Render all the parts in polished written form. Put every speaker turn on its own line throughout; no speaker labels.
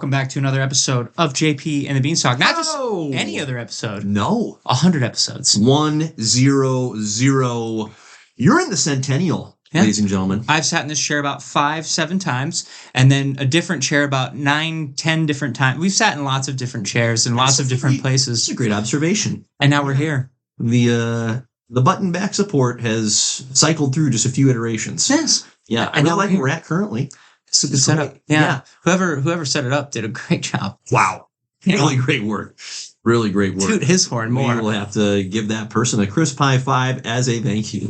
welcome back to another episode of JP and the Beanstalk. Not just any other episode.
No.
100 episodes.
100. You're in the Centennial, ladies and gentlemen.
I've sat in this chair about 5-7 times, and then a different chair about 9-10 different times. We've sat in lots of different chairs in lots of different places.
It's a great observation.
And now we're here.
The button back support has cycled through just a few iterations.
Yes.
Yeah, I know like we're at currently.
It's a good setup. Yeah. Whoever set it up did a great job.
Wow. Really great work. Really great work.
Toot his horn more.
We will have to give that person a crisp high five as a thank you.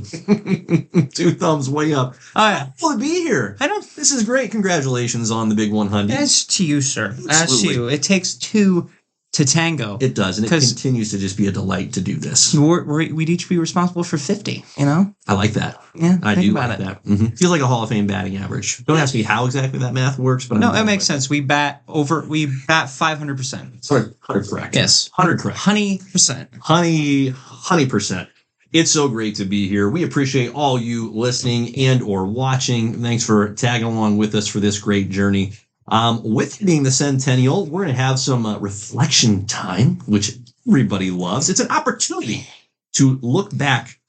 2 thumbs way up.
Oh, yeah.
Well, to be here. This is great. Congratulations on the big 100.
As to you, sir. As to you. It takes 2 to tango.
It does, and it continues to just be a delight to do this.
We'd each be responsible for 50, you know?
I like that.
Yeah,
I do like that. Mm-hmm. Feels like a Hall of Fame batting average. Don't ask me how exactly that math works, but
no, it makes sense. We bat 500%.
Sorry, 100 correct.
Yes.
100 correct.
100%.
100%. It's so great to be here. We appreciate all you listening and or watching. Thanks for tagging along with us for this great journey. With it being the Centennial, we're going to have some reflection time, which everybody loves. It's an opportunity to look back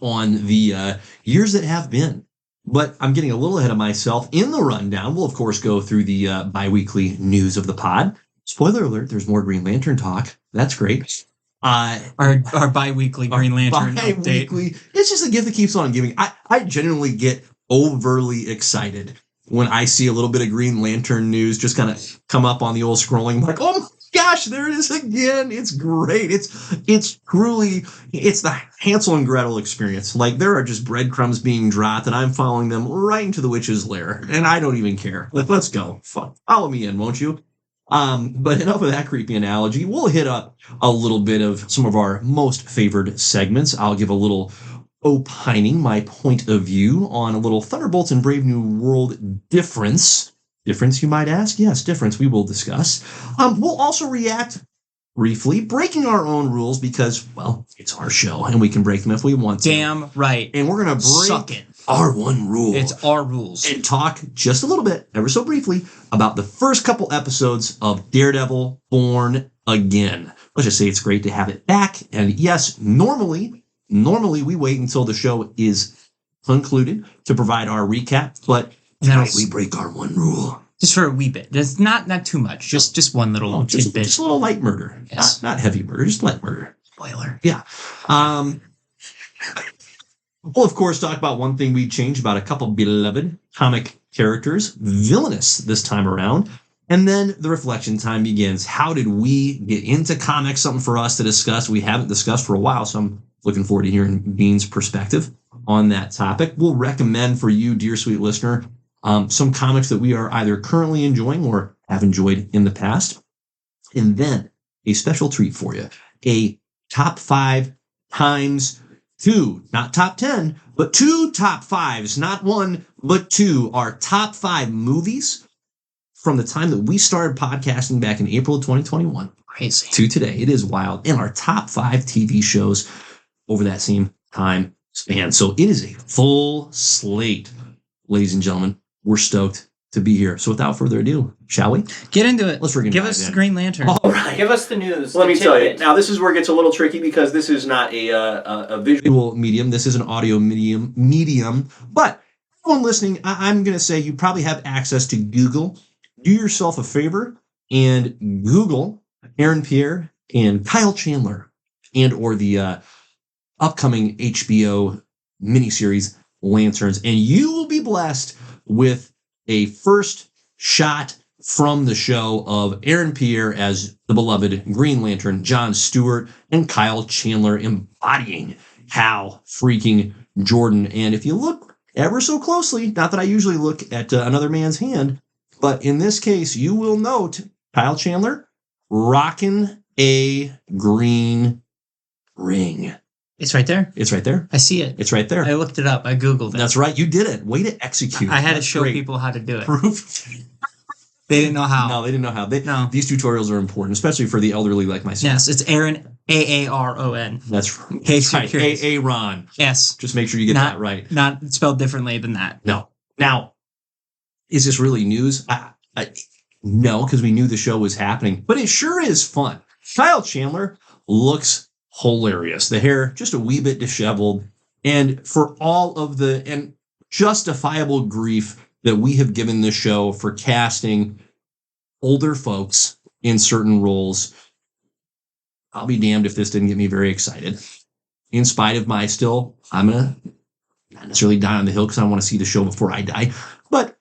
on the years that have been. But I'm getting a little ahead of myself. In the rundown, we'll, of course, go through the bi-weekly news of the pod. Spoiler alert, there's more Green Lantern talk. That's great.
Our bi-weekly Green Lantern update.
It's just a gift that keeps on giving. I genuinely get overly excited when I see a little bit of Green Lantern news just kind of come up on the old scrolling. I'm like, oh my gosh, there it is again. It's great. It's truly, it's the Hansel and Gretel experience. Like, there are just breadcrumbs being dropped, and I'm following them right into the witch's lair, and I don't even care. Let's go. Follow me in, won't you? But enough of that creepy analogy. We'll hit up a little bit of some of our most favored segments. I'll give a little opining my point of view on a little Thunderbolts and Brave New World difference. Difference, you might ask? Yes, difference we will discuss. We'll also react briefly, breaking our own rules because, well, it's our show and we can break them if we want to.
Damn right.
And we're going to break our one rule.
It's our rules.
And talk just a little bit, ever so briefly, about the first couple episodes of Daredevil Born Again. Let's just say it's great to have it back. And yes, normally we wait until the show is concluded to provide our recap, but tonight we break our one rule.
Just for a wee bit. It's not too much. Just one little tidbit.
Just a little light murder. Yes. Not heavy murder, just light murder.
Spoiler.
Yeah. We'll, of course, talk about one thing we changed about a couple beloved comic characters, villainous this time around. And then the reflection time begins. How did we get into comics? Something for us to discuss we haven't discussed for a while, so I'm looking forward to hearing Bean's perspective on that topic. We'll recommend for you, dear sweet listener, some comics that we are either currently enjoying or have enjoyed in the past. And then a special treat for you, a top 5 times 2, not top 10, but 2 top 5s, not 1, but 2, our top 5 movies from the time that we started podcasting back in April of 2021.
Crazy.
To today. It is wild. And our top 5 TV shows over that same time span. So it is a full slate, ladies and gentlemen. We're stoked to be here. So without further ado, shall we?
Get into it.
Let's freaking
give us
in.
Green Lantern.
All right.
Give us the news.
Let me tell you. Now, this is where it gets a little tricky because this is not a visual medium. This is an audio medium. But everyone listening, I'm going to say you probably have access to Google. Do yourself a favor and Google Aaron Pierre and Kyle Chandler and or the upcoming HBO miniseries Lanterns, and you will be blessed with a first shot from the show of Aaron Pierre as the beloved Green Lantern, John Stewart, and Kyle Chandler embodying Hal freaking Jordan. And if you look ever so closely, not that I usually look at another man's hand, but in this case, you will note Kyle Chandler rocking a green ring.
It's right there.
It's right there.
I see it.
It's right there.
I looked it up. I Googled it.
That's right. You did it. Way to execute.
I had to show people how to do it.
Proof.
They didn't know how.
No, they didn't know how.
No.
These tutorials are important, especially for the elderly like myself.
Yes, it's Aaron, Aaron.
That's
right.
Aaron.
Yes.
Just make sure you get that right.
Not spelled differently than that.
No. Now, is this really news? No, because we knew the show was happening, but it sure is fun. Kyle Chandler looks hilarious. The hair just a wee bit disheveled, and for all of the and justifiable grief that we have given the show for casting older folks in certain roles, I'll be damned if this didn't get me very excited. In spite of my I'm gonna not necessarily die on the hill because I want to see the show before I die, but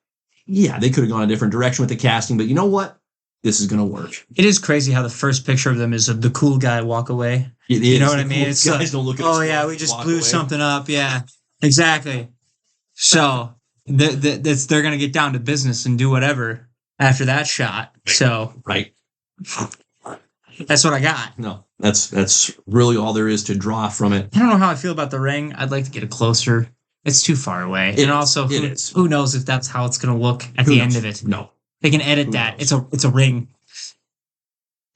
yeah, they could have gone a different direction with the casting, but you know what? This is going to work.
It is crazy how the first picture of them is of the cool guy walk away.
It is.
You know what I mean? It's
guys don't look at
oh yeah, we just blew something up. Yeah, exactly. So they're going to get down to business and do whatever after that shot. So
right.
That's what I got.
No, that's really all there is to draw from it.
I don't know how I feel about the ring. I'd like to get it closer. It's too far away. And also, who knows if that's how it's going to look at the end of it.
No.
They can edit that. It's a ring.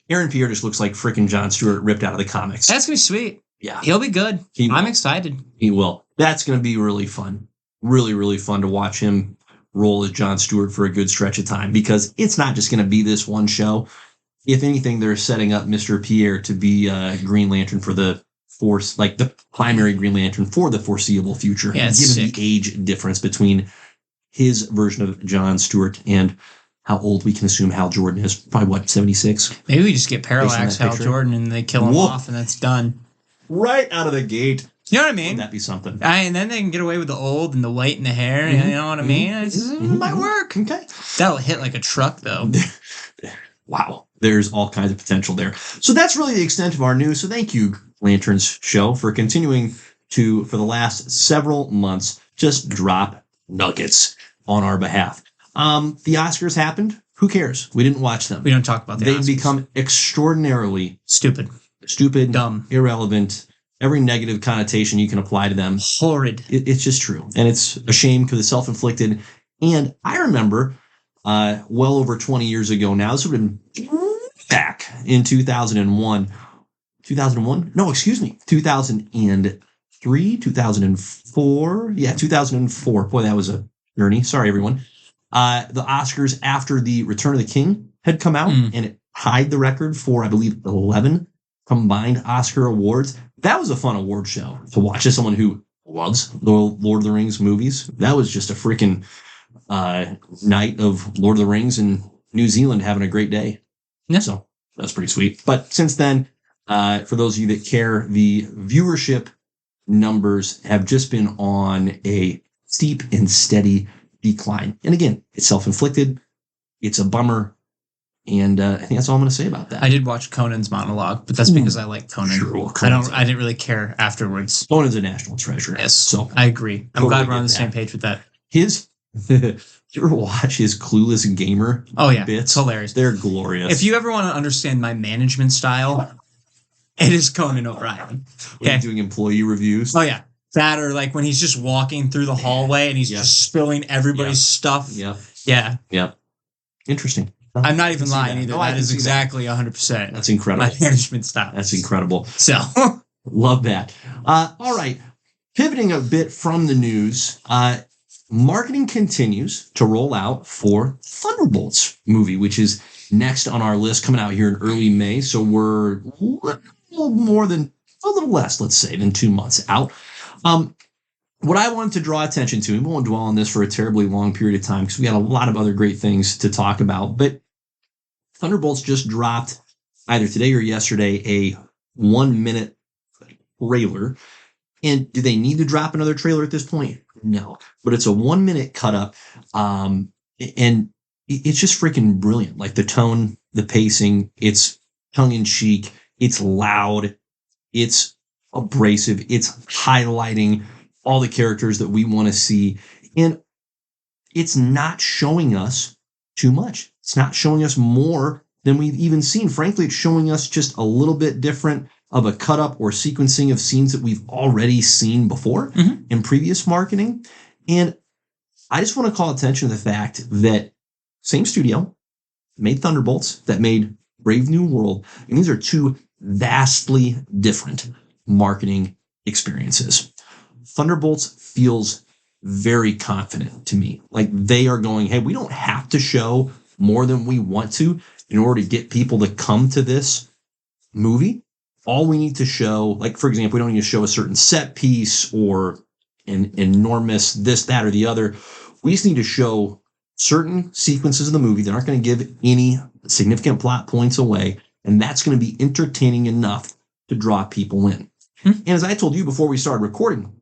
Aaron Pierre just looks like freaking Jon Stewart ripped out of the comics.
That's going to be sweet.
Yeah.
He'll be good. I'm excited.
He will. That's going to be really fun. Really, really fun to watch him roll as Jon Stewart for a good stretch of time, because it's not just going to be this one show. If anything, they're setting up Mr. Pierre to be Green Lantern for the Force, like the primary Green Lantern for the foreseeable future.
Yeah,
given the age difference between his version of Jon Stewart and how old we can assume Hal Jordan is. Probably, 76?
Maybe we just get Parallax Hal Jordan and they kill him off and that's done.
Right out of the gate.
You know what I mean?
Wouldn't that be something?
And then they can get away with the old and the white and the hair. Mm-hmm. You know what I mean? It might work.
Okay.
That'll hit like a truck, though.
Wow. There's all kinds of potential there. So that's really the extent of our news. So thank you, Lanterns Show, for continuing to, for the last several months, just drop nuggets on our behalf. The Oscars happened. Who cares? We didn't watch them.
We don't talk about the Oscars.
They've become extraordinarily
stupid,
dumb, irrelevant, every negative connotation you can apply to them.
Horrid.
It's just true. And it's a shame because it's self-inflicted. And I remember well over 20 years ago now, this would have been back in 2001. 2001? No, excuse me. 2003, 2004. Yeah, 2004. Boy, that was a journey. Sorry, everyone. The Oscars after The Return of the King had come out, and it tied the record for, I believe, 11 combined Oscar awards. That was a fun award show to watch as someone who loves the Lord of the Rings movies. That was just a freaking night of Lord of the Rings in New Zealand having a great day. Yeah. So that's pretty sweet. But since then, for those of you that care, the viewership numbers have just been on a steep and steady decline. And again, it's self-inflicted. It's a bummer. And I think that's all I'm going to say about that.
I did watch Conan's monologue, but that's because I like Conan.
Sure, well,
I didn't really care afterwards.
Conan's a national treasure.
Yes,
so
I agree. I'm glad we're on the same page with that.
Did you ever watch his Clueless Gamer bits?
It's hilarious.
They're glorious.
If you ever want to understand my management style, it is Conan O'Brien.
Okay. Doing employee reviews.
Oh, yeah. That or like when he's just walking through the hallway and he's just spilling everybody's stuff.
Yeah.
Yeah.
Yeah. Interesting.
I'm not even lying either. That is exactly 100%.
That's incredible.
My management style.
That's incredible.
So.
Love that. All right. Pivoting a bit from the news, marketing continues to roll out for Thunderbolts movie, which is next on our list, coming out here in early May. So we're a little less, let's say, than 2 months out. What I wanted to draw attention to, and we won't dwell on this for a terribly long period of time because we got a lot of other great things to talk about, but Thunderbolts just dropped either today or yesterday a 1-minute trailer. And do they need to drop another trailer at this point? No, but it's a 1-minute cut up. And it's just freaking brilliant. Like the tone, the pacing, it's tongue in cheek, it's loud, it's abrasive, it's highlighting all the characters that we want to see. And it's not showing us too much. It's not showing us more than we've even seen. Frankly, it's showing us just a little bit different of a cut up or sequencing of scenes that we've already seen before in previous marketing. And I just want to call attention to the fact that same studio made Thunderbolts, that made Brave New World. And these are two vastly different marketing experiences. Thunderbolts feels very confident to me. Like they are going, hey, we don't have to show more than we want to in order to get people to come to this movie. All we need to show, like, for example, we don't need to show a certain set piece or an enormous this, that, or the other. We just need to show certain sequences of the movie that aren't going to give any significant plot points away, and that's going to be entertaining enough to draw people in. And as I told you before we started recording,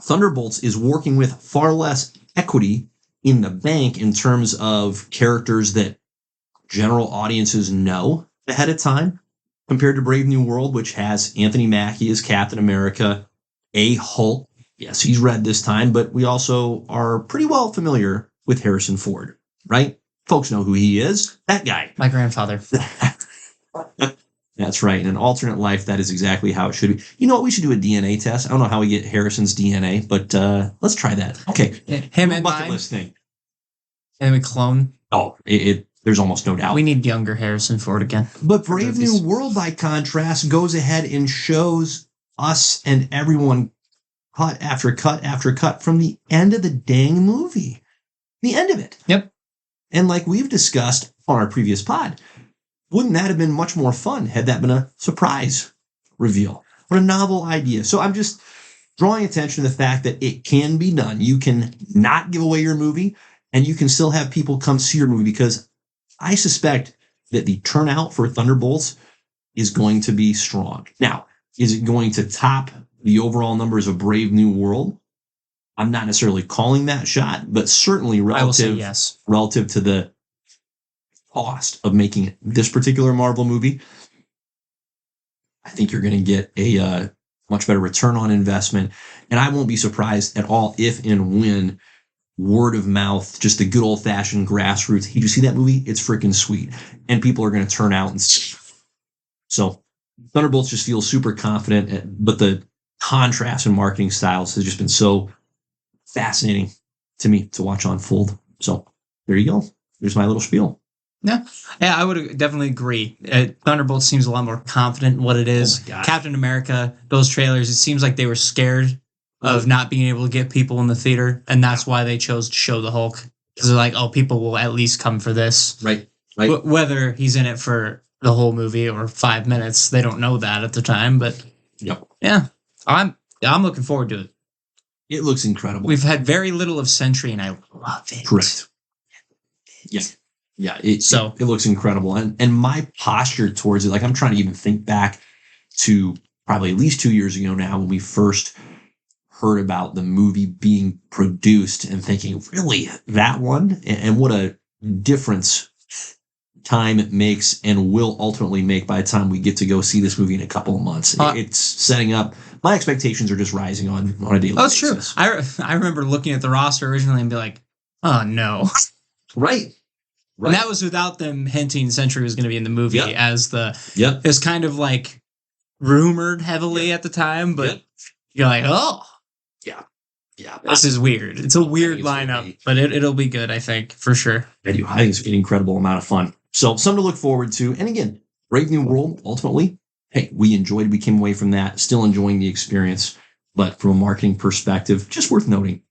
Thunderbolts is working with far less equity in the bank in terms of characters that general audiences know ahead of time compared to Brave New World, which has Anthony Mackie as Captain America, a Hulk. Yes, he's red this time, but we also are pretty well familiar with Harrison Ford, right? Folks know who he is. That guy.
My grandfather.
That's right. In an alternate life, that is exactly how it should be. You know what? We should do a DNA test. I don't know how we get Harrison's DNA, but let's try that. Okay.
Him and
bucket
mine.
list thing.
And we clone.
Oh, there's almost no doubt.
We need younger Harrison Ford again.
But Brave New World, by contrast, goes ahead and shows us and everyone cut after cut after cut from the end of the dang movie. The end of it.
Yep.
And like we've discussed on our previous pod, wouldn't that have been much more fun had that been a surprise reveal? What a novel idea. So I'm just drawing attention to the fact that it can be done. You can not give away your movie, and you can still have people come see your movie, because I suspect that the turnout for Thunderbolts is going to be strong. Now, is it going to top the overall numbers of Brave New World? I'm not necessarily calling that shot, but certainly
I will say
relative,
yes.
relative to the cost of making this particular Marvel movie, I think you're going to get a much better return on investment. And I won't be surprised at all if and when word of mouth, just the good old fashioned grassroots, hey, did you see that movie? It's freaking sweet. And people are going to turn out and see. So Thunderbolts just feels super confident, but the contrast in marketing styles has just been so fascinating to me to watch unfold. So there you go. There's my little spiel.
Yeah, I would definitely agree. Thunderbolts seems a lot more confident in what it is.
Oh my God.
Captain America, those trailers, it seems like they were scared of not being able to get people in the theater, and that's why they chose to show the Hulk. Because they're like, oh, people will at least come for this.
Right.
Whether he's in it for the whole movie or 5 minutes, they don't know that at the time. But
Yep.
yeah, I'm looking forward to it.
It looks incredible.
We've had very little of Sentry, and I love it.
Correct. Yeah. Yeah. It looks incredible. And my posture towards it, like I'm trying to even think back to probably at least 2 years ago now when we first heard about the movie being produced, and thinking, really, that one? And what a difference time it makes and will ultimately make by the time we get to go see this movie in a couple of months. It's setting up. My expectations are just rising on a daily basis.
Oh, it's true. I remember looking at the roster originally and be like, oh, no.
Right.
And that was without them hinting Sentry was going to be in the movie as the... Yep. It was kind of like rumored heavily at the time, but you're like, oh. Yeah. This is weird. It's a weird lineup, but it'll be good, I think, for sure.
I do. I think it's an incredible amount of fun. So something to look forward to. And again, Brave New World, ultimately, hey, we enjoyed it. We came away from that still enjoying the experience. But from a marketing perspective, just worth noting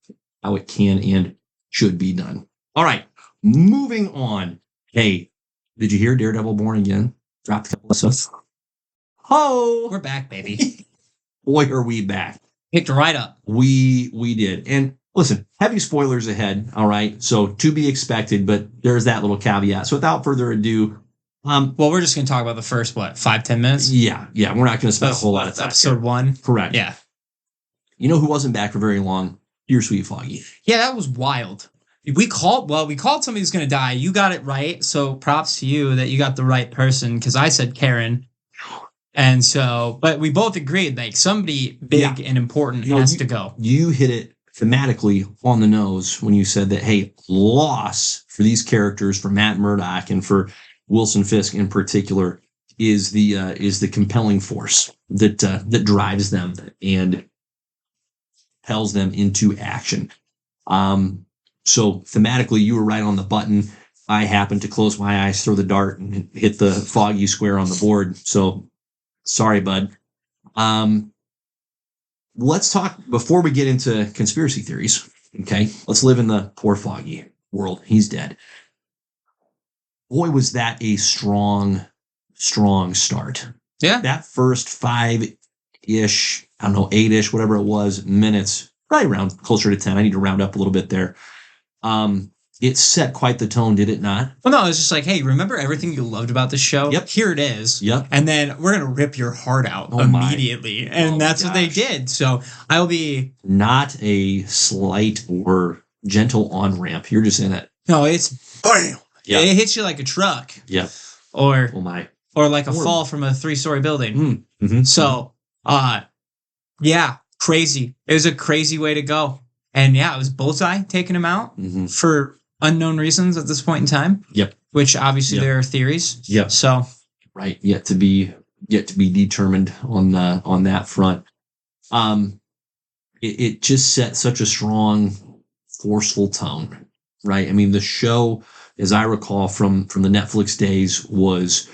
how it can and should be done. All right, moving on. Hey, did you hear Daredevil Born Again? Dropped a couple of stuff. Oh,
we're back, baby.
Boy, are we back.
Picked right up.
We did. And listen, heavy spoilers ahead. All right. So to be expected, but there's that little caveat. So without further ado,
well, we're just going to talk about the first, 5-10 minutes?
Yeah. We're not going to spend a whole lot of time.
Episode 1.
Correct.
Yeah.
You know who wasn't back for very long? Dear Sweet Foggy.
Yeah, that was wild. We called somebody who's going to die. You got it right. So props to you that you got the right person, because I said Karen. And so, but we both agreed, like, somebody big and important has to go.
You hit it thematically on the nose when you said that, hey, loss for these characters, for Matt Murdock and for Wilson Fisk in particular, is the compelling force that drives them and propels them into action. So thematically, you were right on the button. I happened to close my eyes, throw the dart, and hit the Foggy square on the board. So sorry, bud. Let's talk before we get into conspiracy theories. Okay, let's live in the poor Foggy world. He's dead. boy, was that a strong start.
Yeah.
That first 5-ish, I don't know, 8-ish, whatever it was, minutes, probably around closer to 10. I need to round up a little bit there. It set quite the tone, did it not?
Well, no, it's just like, hey, remember everything you loved about the show?
Yep.
Here it is.
Yep.
And then we're going to rip your heart out immediately. And that's what they did. So I'll be...
Not a slight or gentle on-ramp. You're just in it.
No, it's... Bam!
Yep.
It hits you like a truck.
Yep.
Or...
Oh, my.
Or like a fall from a 3-story building.
Mm-hmm.
So, yeah, crazy. It was a crazy way to go. And yeah, it was Bullseye taking him out for unknown reasons at this point in time.
Yep.
Which obviously there are theories.
Yep.
So
right, yet to be determined on that front. It just set such a strong, forceful tone, right? I mean, the show, as I recall from the Netflix days, was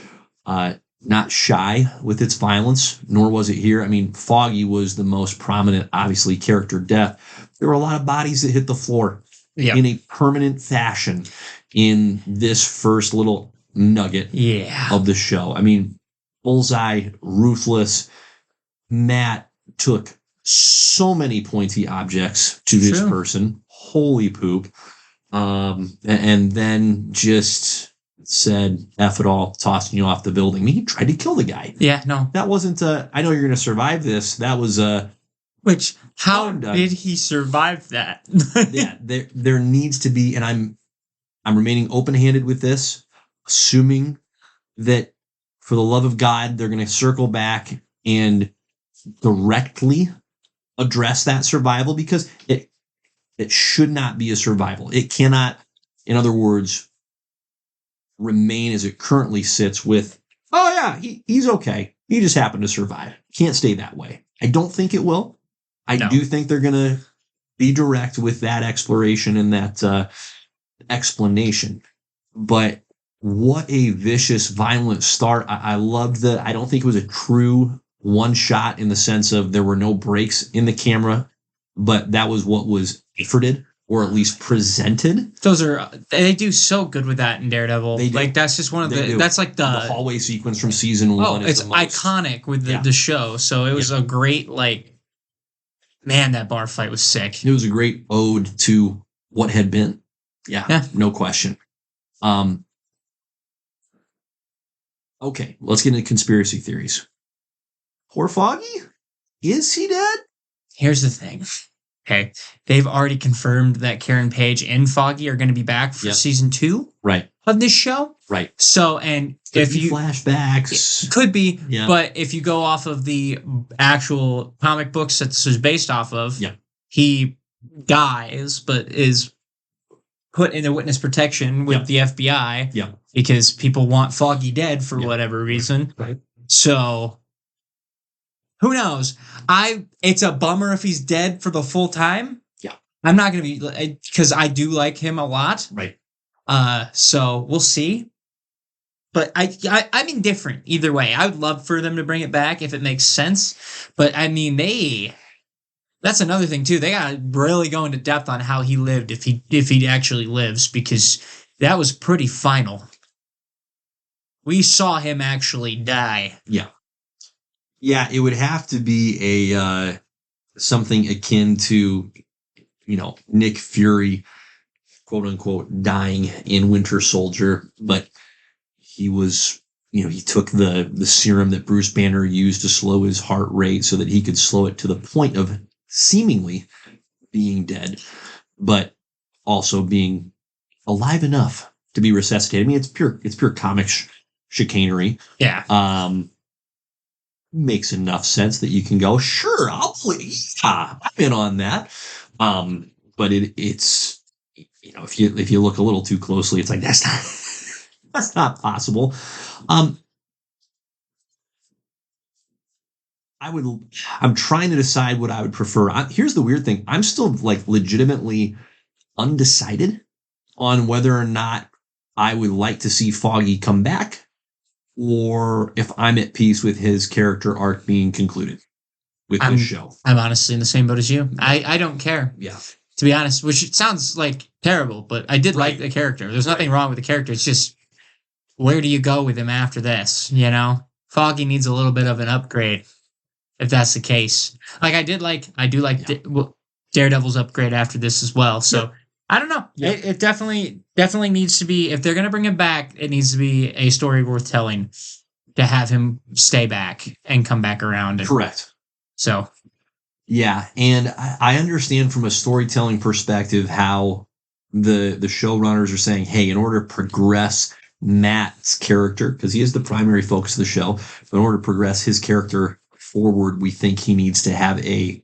not shy with its violence, nor was it here. I mean, Foggy was the most prominent, obviously, character death. There were a lot of bodies that hit the floor in a permanent fashion in this first little nugget of the show. I mean, Bullseye, ruthless. Matt took so many pointy objects to this person. Holy poop. And then just said, F it all, tossing you off the building. I mean, he tried to kill the guy.
Yeah, no.
That wasn't I know you're going to survive this. That was
Which, how did he survive that?
Yeah, there needs to be, and I'm remaining open-handed with this, assuming that for the love of God, they're going to circle back and directly address that survival, because it should not be a survival. It cannot, in other words, remain as it currently sits with, oh yeah, he's okay. He just happened to survive. Can't stay that way. I don't think it will. I do think they're going to be direct with that exploration and that explanation. But what a vicious, violent start. I loved that. I don't think it was a true one shot in the sense of there were no breaks in the camera, but that was what was efforted, or at least presented.
They do so good with that in Daredevil. Like, that's just one of that's like the
hallway sequence from season 1.
Oh, it's iconic with the show. So it was a great, like, man, that bar fight was sick.
It was a great ode to what had been. Yeah. No question. Okay, let's get into conspiracy theories. Poor Foggy? Is he dead?
Here's the thing. Okay, they've already confirmed that Karen Page and Foggy are going to be back for season 2 of this show.
Right.
So, and if you
flashbacks,
it could be, but if you go off of the actual comic books that this was based off of, he dies, but is put into witness protection with the FBI because people want Foggy dead for whatever reason.
Right.
So, who knows? It's a bummer if he's dead for the full time.
Yeah.
I'm not going to be, because I do like him a lot.
Right.
So we'll see. But I'm indifferent either way. I would love for them to bring it back if it makes sense. But I mean, that's another thing too. They got to really go into depth on how he lived, if he actually lives, because that was pretty final. We saw him actually die.
Yeah. Yeah, it would have to be a something akin to, Nick Fury, quote unquote, dying in Winter Soldier, but he was, he took the serum that Bruce Banner used to slow his heart rate so that he could slow it to the point of seemingly being dead, but also being alive enough to be resuscitated. I mean, it's pure comic chicanery.
Yeah.
Makes enough sense that you can go, sure, I'll play. I'm in on that. But it's if you look a little too closely, it's like that's not possible. I'm trying to decide what I would prefer. Here's the weird thing. I'm still like legitimately undecided on whether or not I would like to see Foggy come back, or if I'm at peace with his character arc being concluded with this show.
I'm honestly in the same boat as you. I don't care.
Yeah.
To be honest, which sounds like terrible, but I did like the character. There's nothing wrong with the character. It's just where do you go with him after this? You know, Foggy needs a little bit of an upgrade if that's the case. Like I do like Daredevil's upgrade after this as well. So I don't know. It definitely needs to be, if they're gonna bring him back, it needs to be a story worth telling to have him stay back and come back around.
Correct.
So
yeah, and I understand from a storytelling perspective how the showrunners are saying, hey, in order to progress Matt's character, because he is the primary focus of the show, but in order to progress his character forward, we think he needs to have a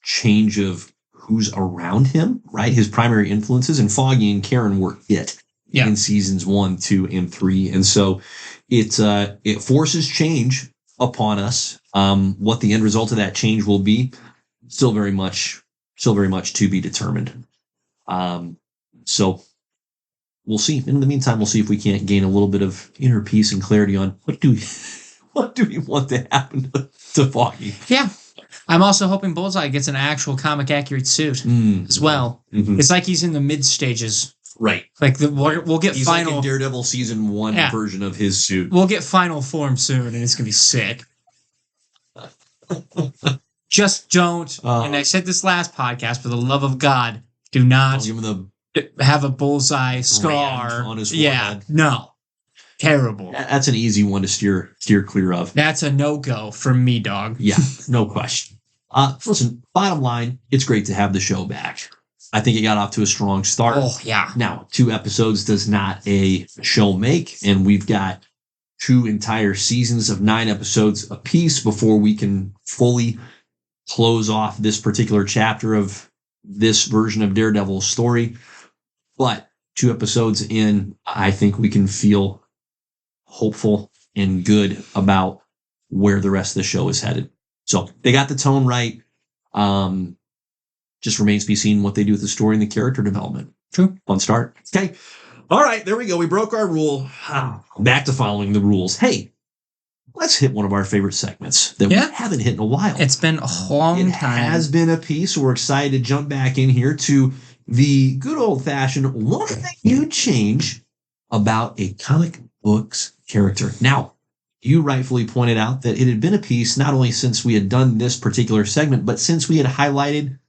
change of who's around him, right? His primary influences, and Foggy and Karen were it in seasons 1, 2, and 3. And so it forces change upon us. What the end result of that change will be, still very much to be determined. So we'll see. In the meantime, we'll see if we can't gain a little bit of inner peace and clarity on what do we want to happen to Foggy.
Yeah. I'm also hoping Bullseye gets an actual comic accurate suit as well. Mm-hmm. It's like he's in the mid stages.
Right.
Like we'll get
he's
final
like a Daredevil season 1 version of his suit.
We'll get final form soon, and it's gonna be sick. Just don't. And I said this last podcast, for the love of God, do not
give him
have a Bullseye scar
on his forehead.
No. Terrible.
That's an easy one to steer clear of.
That's a no-go from me, dog.
Yeah, no question. Listen, bottom line, it's great to have the show back. I think it got off to a strong start.
Oh, yeah.
Now, 2 episodes does not a show make, and we've got 2 entire seasons of 9 episodes apiece before we can fully close off this particular chapter of this version of Daredevil's story. But 2 episodes in, I think we can feel hopeful and good about where the rest of the show is headed. So they got the tone right. Just remains to be seen what they do with the story and the character development.
True.
Fun start. Okay. All right. There we go. We broke our rule. Back to following the rules. Hey, let's hit one of our favorite segments that we haven't hit in a while.
It's been a long time. It
has been a piece. So we're excited to jump back in here to the good old-fashioned one thing you'd change about a comic book's character. Now, you rightfully pointed out that it had been a piece not only since we had done this particular segment, but since we had highlighted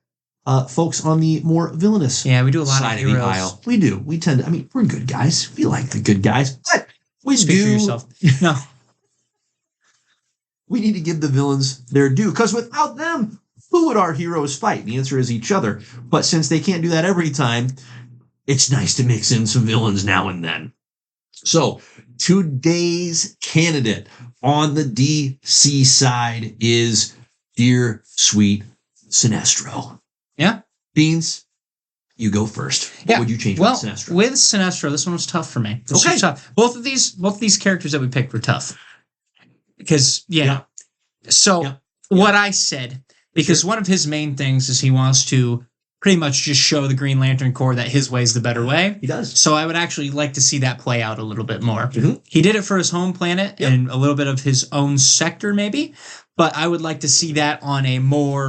folks on the more villainous
we do a lot
side
of
the aisle. We do. We tend to, we're good guys. We like the good guys, but we
Speak for yourself. No.
We need to give the villains their due, because without them, who would our heroes fight? The answer is each other. But since they can't do that every time, it's nice to mix in some villains now and then. So today's candidate on the DC side is dear sweet Sinestro.
Yeah.
Beans, you go first. What would you change with Sinestro?
With Sinestro, this one was tough for me. This was tough. Both of these characters that we picked were tough. Because, what I said, because one of his main things is he wants to pretty much just show the Green Lantern Corps that his way is the better way.
He does.
So I would actually like to see that play out a little bit more. Mm-hmm. He did it for his home planet and a little bit of his own sector, maybe. But I would like to see that on a more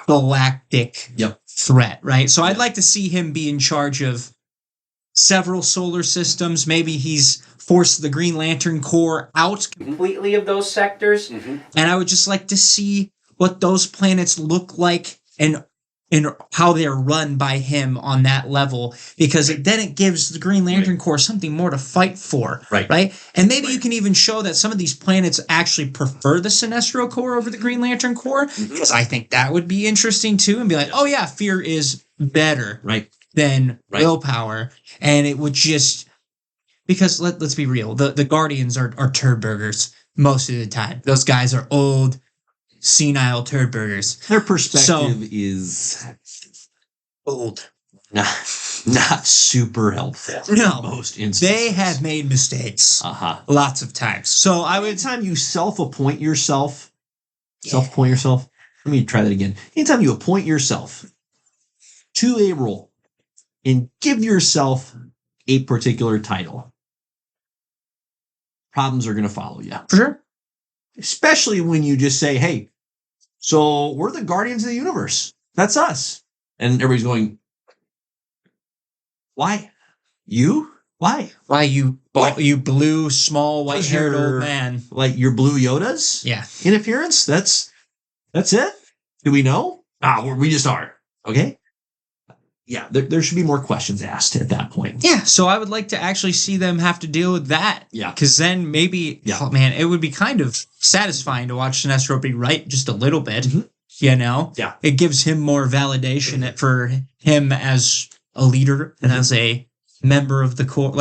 galactic threat, right? So I'd like to see him be in charge of several solar systems. Maybe he's forced the Green Lantern Corps out completely of those sectors. Mm-hmm. And I would just like to see what those planets look like and how they're run by him on that level, because then it gives the Green Lantern Corps something more to fight for, right? And maybe you can even show that some of these planets actually prefer the Sinestro Corps over the Green Lantern Corps, because I think that would be interesting too, and be like, oh yeah, fear is better than willpower, and it would just, because let's be real, the Guardians are turd burgers most of the time. Those guys are old, senile turd burgers.
Their perspective is
old.
Not super helpful.
No.
In most instances.
They have made mistakes. Lots of times. So anytime
you self-appoint yourself, let me try that again. Anytime you appoint yourself to a role and give yourself a particular title, problems are going to follow you.
For sure.
Especially when you just say, hey, so we're the Guardians of the Universe. That's us. And everybody's going, why? You? Why?
Why you blue, small, white-haired old man.
Like your blue Yodas?
Yeah.
Interference? That's it? Do we know? We just are. Okay? Yeah, there should be more questions asked at that point.
Yeah, so I would like to actually see them have to deal with that.
Yeah.
Because then maybe, it would be kind of satisfying to watch Sinestro be right just a little bit.
Mm-hmm.
You know?
Yeah.
It gives him more validation for him as a leader and as a member of the Corps.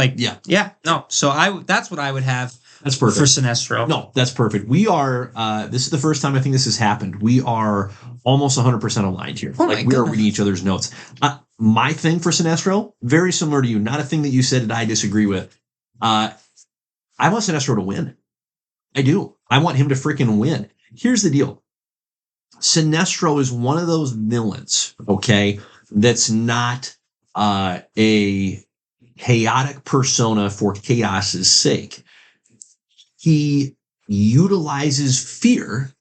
So that's what I would have.
That's perfect.
For Sinestro.
No, that's perfect. We are, this is the first time I think this has happened. We are almost 100% aligned here. We are reading each other's notes. My thing for Sinestro, very similar to you, not a thing that you said that I disagree with. I want Sinestro to win. I do. I want him to freaking win. Here's the deal. Sinestro is one of those villains, okay, that's not a chaotic persona for chaos's sake. He utilizes fear,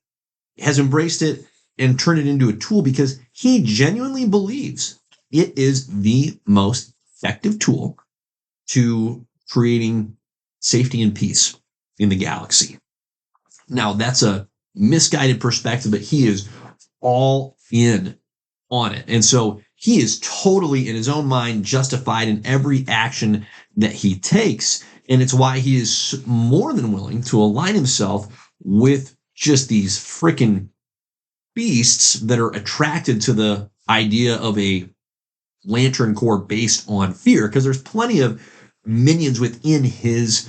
has embraced it, and turned it into a tool because he genuinely believes it is the most effective tool to creating safety and peace in the galaxy. Now, that's a misguided perspective, but he is all in on it. And so he is totally, in his own mind, justified in every action that he takes. And it's why he is more than willing to align himself with just these freaking beasts that are attracted to the idea of a Lantern Corps based on fear, because there's plenty of minions within his,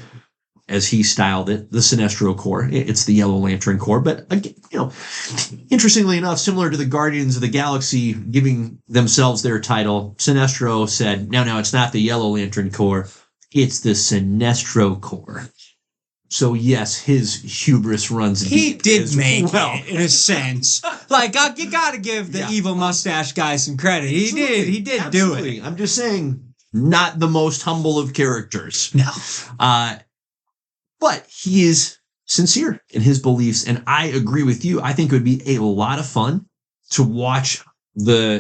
as he styled it, the Sinestro Corps. It's the Yellow Lantern Corps. But, again, interestingly enough, similar to the Guardians of the Galaxy giving themselves their title, Sinestro said, no, it's not the Yellow Lantern Corps. It's the Sinestro Corps. So, yes, his hubris runs deep.
He did make it, in a sense. You got to give the evil mustache guy some credit. He did do it.
I'm just saying, not the most humble of characters.
No.
But he is sincere in his beliefs, and I agree with you. I think it would be a lot of fun to watch a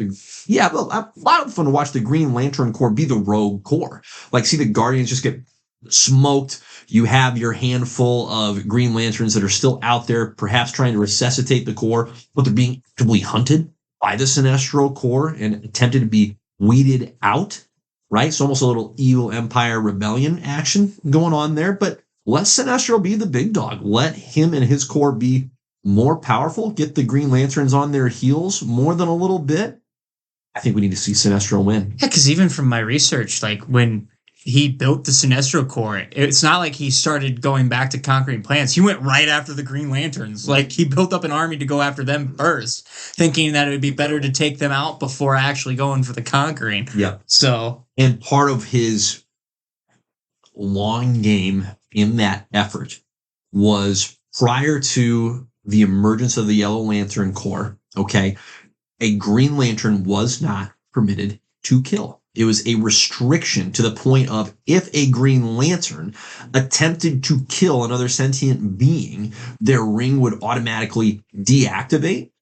lot of fun to watch the Green Lantern Corps be the rogue corps. See the Guardians just get smoked. You have your handful of Green Lanterns that are still out there, perhaps trying to resuscitate the Corps, but they're being actively hunted by the Sinestro Corps and attempted to be weeded out, right? So almost a little evil Empire rebellion action going on there, but let Sinestro be the big dog. Let him and his Corps be more powerful, get the Green Lanterns on their heels more than a little bit. I think we need to see Sinestro win.
Yeah, because even from my research, when he built the Sinestro Corps, it's not like he started going back to conquering planets. He went right after the Green Lanterns. He built up an army to go after them first, thinking that it would be better to take them out before actually going for the conquering.
Yeah.
So,
and part of his long game in that effort was prior to the emergence of the Yellow Lantern Corps, okay, a Green Lantern was not permitted to kill. It was a restriction to the point of if a Green Lantern attempted to kill another sentient being, their ring would automatically deactivate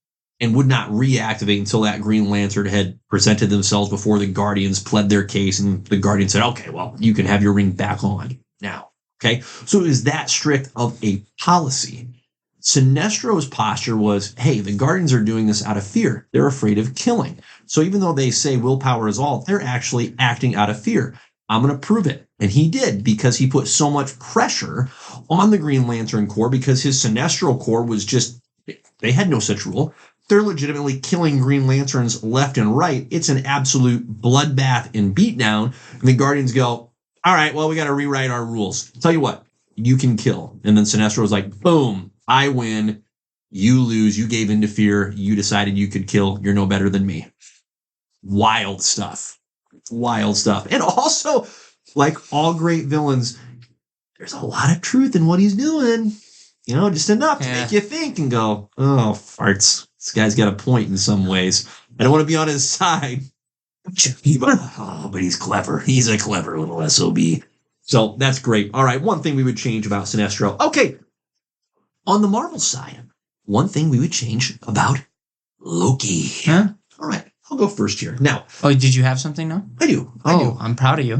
and would not reactivate until that Green Lantern had presented themselves before the Guardians pled their case, and the Guardians said, okay, well, you can have your ring back on now. Okay, so it was that strict of a policy. Sinestro's posture was, hey, the Guardians are doing this out of fear. They're afraid of killing. So even though they say willpower is all, they're actually acting out of fear. I'm going to prove it. And he did, because he put so much pressure on the Green Lantern Corps, because his Sinestro Corps was just, they had no such rule. They're legitimately killing Green Lanterns left and right. It's an absolute bloodbath and beatdown. And the Guardians go, all right, well, we got to rewrite our rules. Tell you what, you can kill. And then Sinestro was like, boom. I win, you lose, you gave in to fear, you decided you could kill, you're no better than me. Wild stuff. Wild stuff. And also, like all great villains, there's a lot of truth in what he's doing. Just enough to make you think and go, oh, farts. This guy's got a point in some ways. I don't want to be on his side. But he's clever. He's a clever little SOB. So that's great. All right, one thing we would change about Sinestro. Okay. On the Marvel side, one thing we would change about Loki.
Huh?
All right. I'll go first here. Now.
Oh, did you have something now?
I do.
I'm proud of you.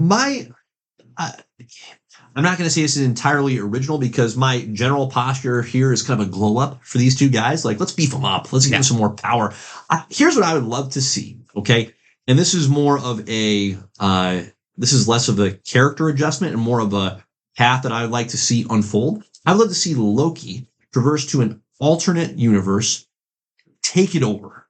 I'm not going to say this is entirely original because my general posture here is kind of a glow up for these two guys. Like, let's beef them up. Let's give them some more power. Here's what I would love to see. Okay. And this is more of this is less of a character adjustment and more of a path that I would like to see unfold. I'd love to see Loki traverse to an alternate universe, take it over,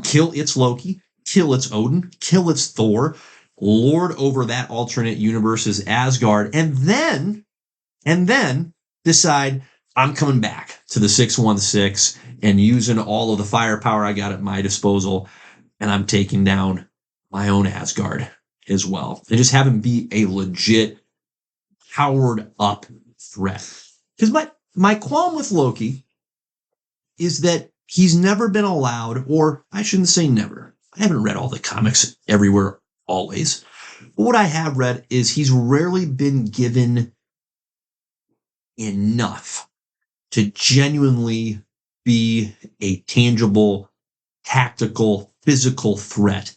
kill its Loki, kill its Odin, kill its Thor, lord over that alternate universe's Asgard, and then decide I'm coming back to the 616 and using all of the firepower I got at my disposal, and I'm taking down my own Asgard as well. And just have him be a legit powered up threat. Because my qualm with Loki is that he's never been allowed, or I shouldn't say never. I haven't read all the comics everywhere always. But what I have read is he's rarely been given enough to genuinely be a tangible, tactical, physical threat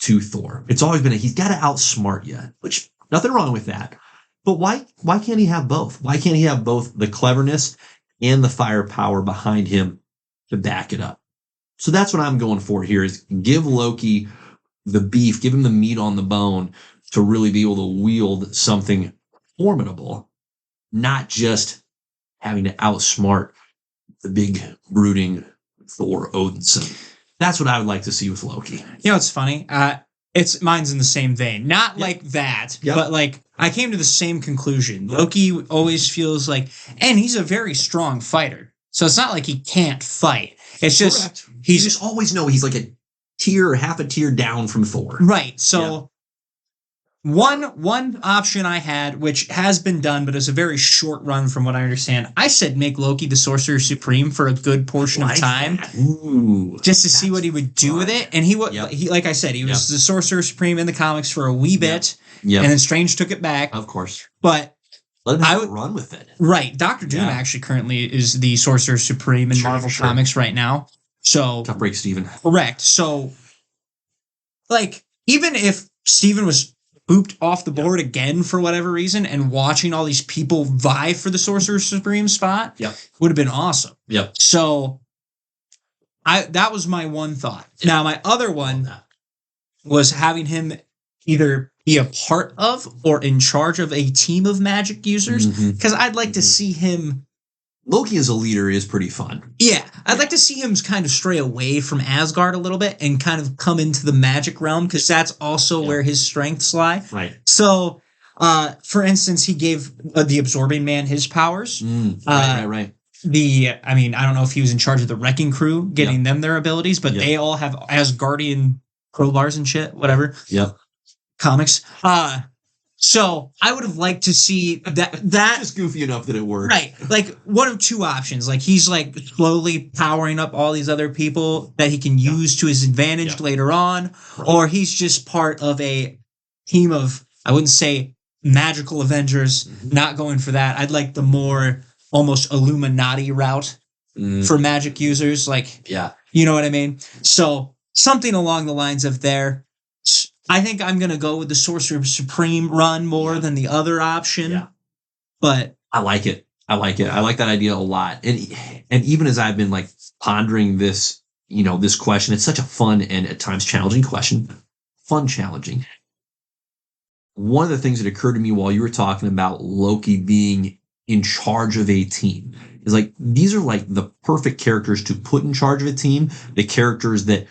to Thor. It's always been he's got to outsmart you, which nothing wrong with that. But why can't he have both? Why can't he have both the cleverness and the firepower behind him to back it up? So that's what I'm going for here is give Loki the beef, give him the meat on the bone to really be able to wield something formidable, not just having to outsmart the big brooding Thor Odinson. That's what I would like to see with Loki.
You know, it's funny. Mine's in the same vein. Not like that, but like I came to the same conclusion. Loki always feels like, and he's a very strong fighter. So it's not like he can't fight. It's just,
you just always know he's like a tier or half a tier down from Thor.
Right. So one option I had, which has been done, but it's a very short run from what I understand. I said make Loki the Sorcerer Supreme for a good portion of time, just to see what he would do with it. And he like I said, he was the Sorcerer Supreme in the comics for a wee bit, and then Strange took it back.
Of course,
but
let him have a run with it.
Right, Doctor Doom actually currently is the Sorcerer Supreme in Marvel Comics right now. So
tough break, Steven.
Correct. So, like, even if Steven was booped off the board again for whatever reason, and watching all these people vie for the Sorcerer Supreme spot would have been awesome.
Yep.
So that was my one thought. Now my other one was having him either be a part of or in charge of a team of magic users, because I'd like to see him.
Loki as a leader is pretty fun.
Yeah, I'd like to see him kind of stray away from Asgard a little bit and kind of come into the magic realm, because that's also where his strengths lie.
Right.
So, for instance, he gave the Absorbing Man his powers.
Right.
I don't know if he was in charge of the Wrecking Crew, getting them their abilities, but they all have Asgardian crowbars and shit, whatever.
Yep.
Comics. So I would have liked to see that
just goofy enough that it worked.
Right. Like one of two options. Like he's like slowly powering up all these other people that he can use to his advantage later on, or he's just part of a team of, I wouldn't say magical Avengers, not going for that. I'd like the more almost Illuminati route for magic users. Like, you know what I mean? So something along the lines of there. I think I'm going to go with the Sorcerer Supreme run more than the other option. Yeah. But
I like it. I like that idea a lot. And even as I've been like pondering this, this question, it's such a fun and at times challenging question. Fun, challenging. One of the things that occurred to me while you were talking about Loki being in charge of a team is like, these are like the perfect characters to put in charge of a team. The characters that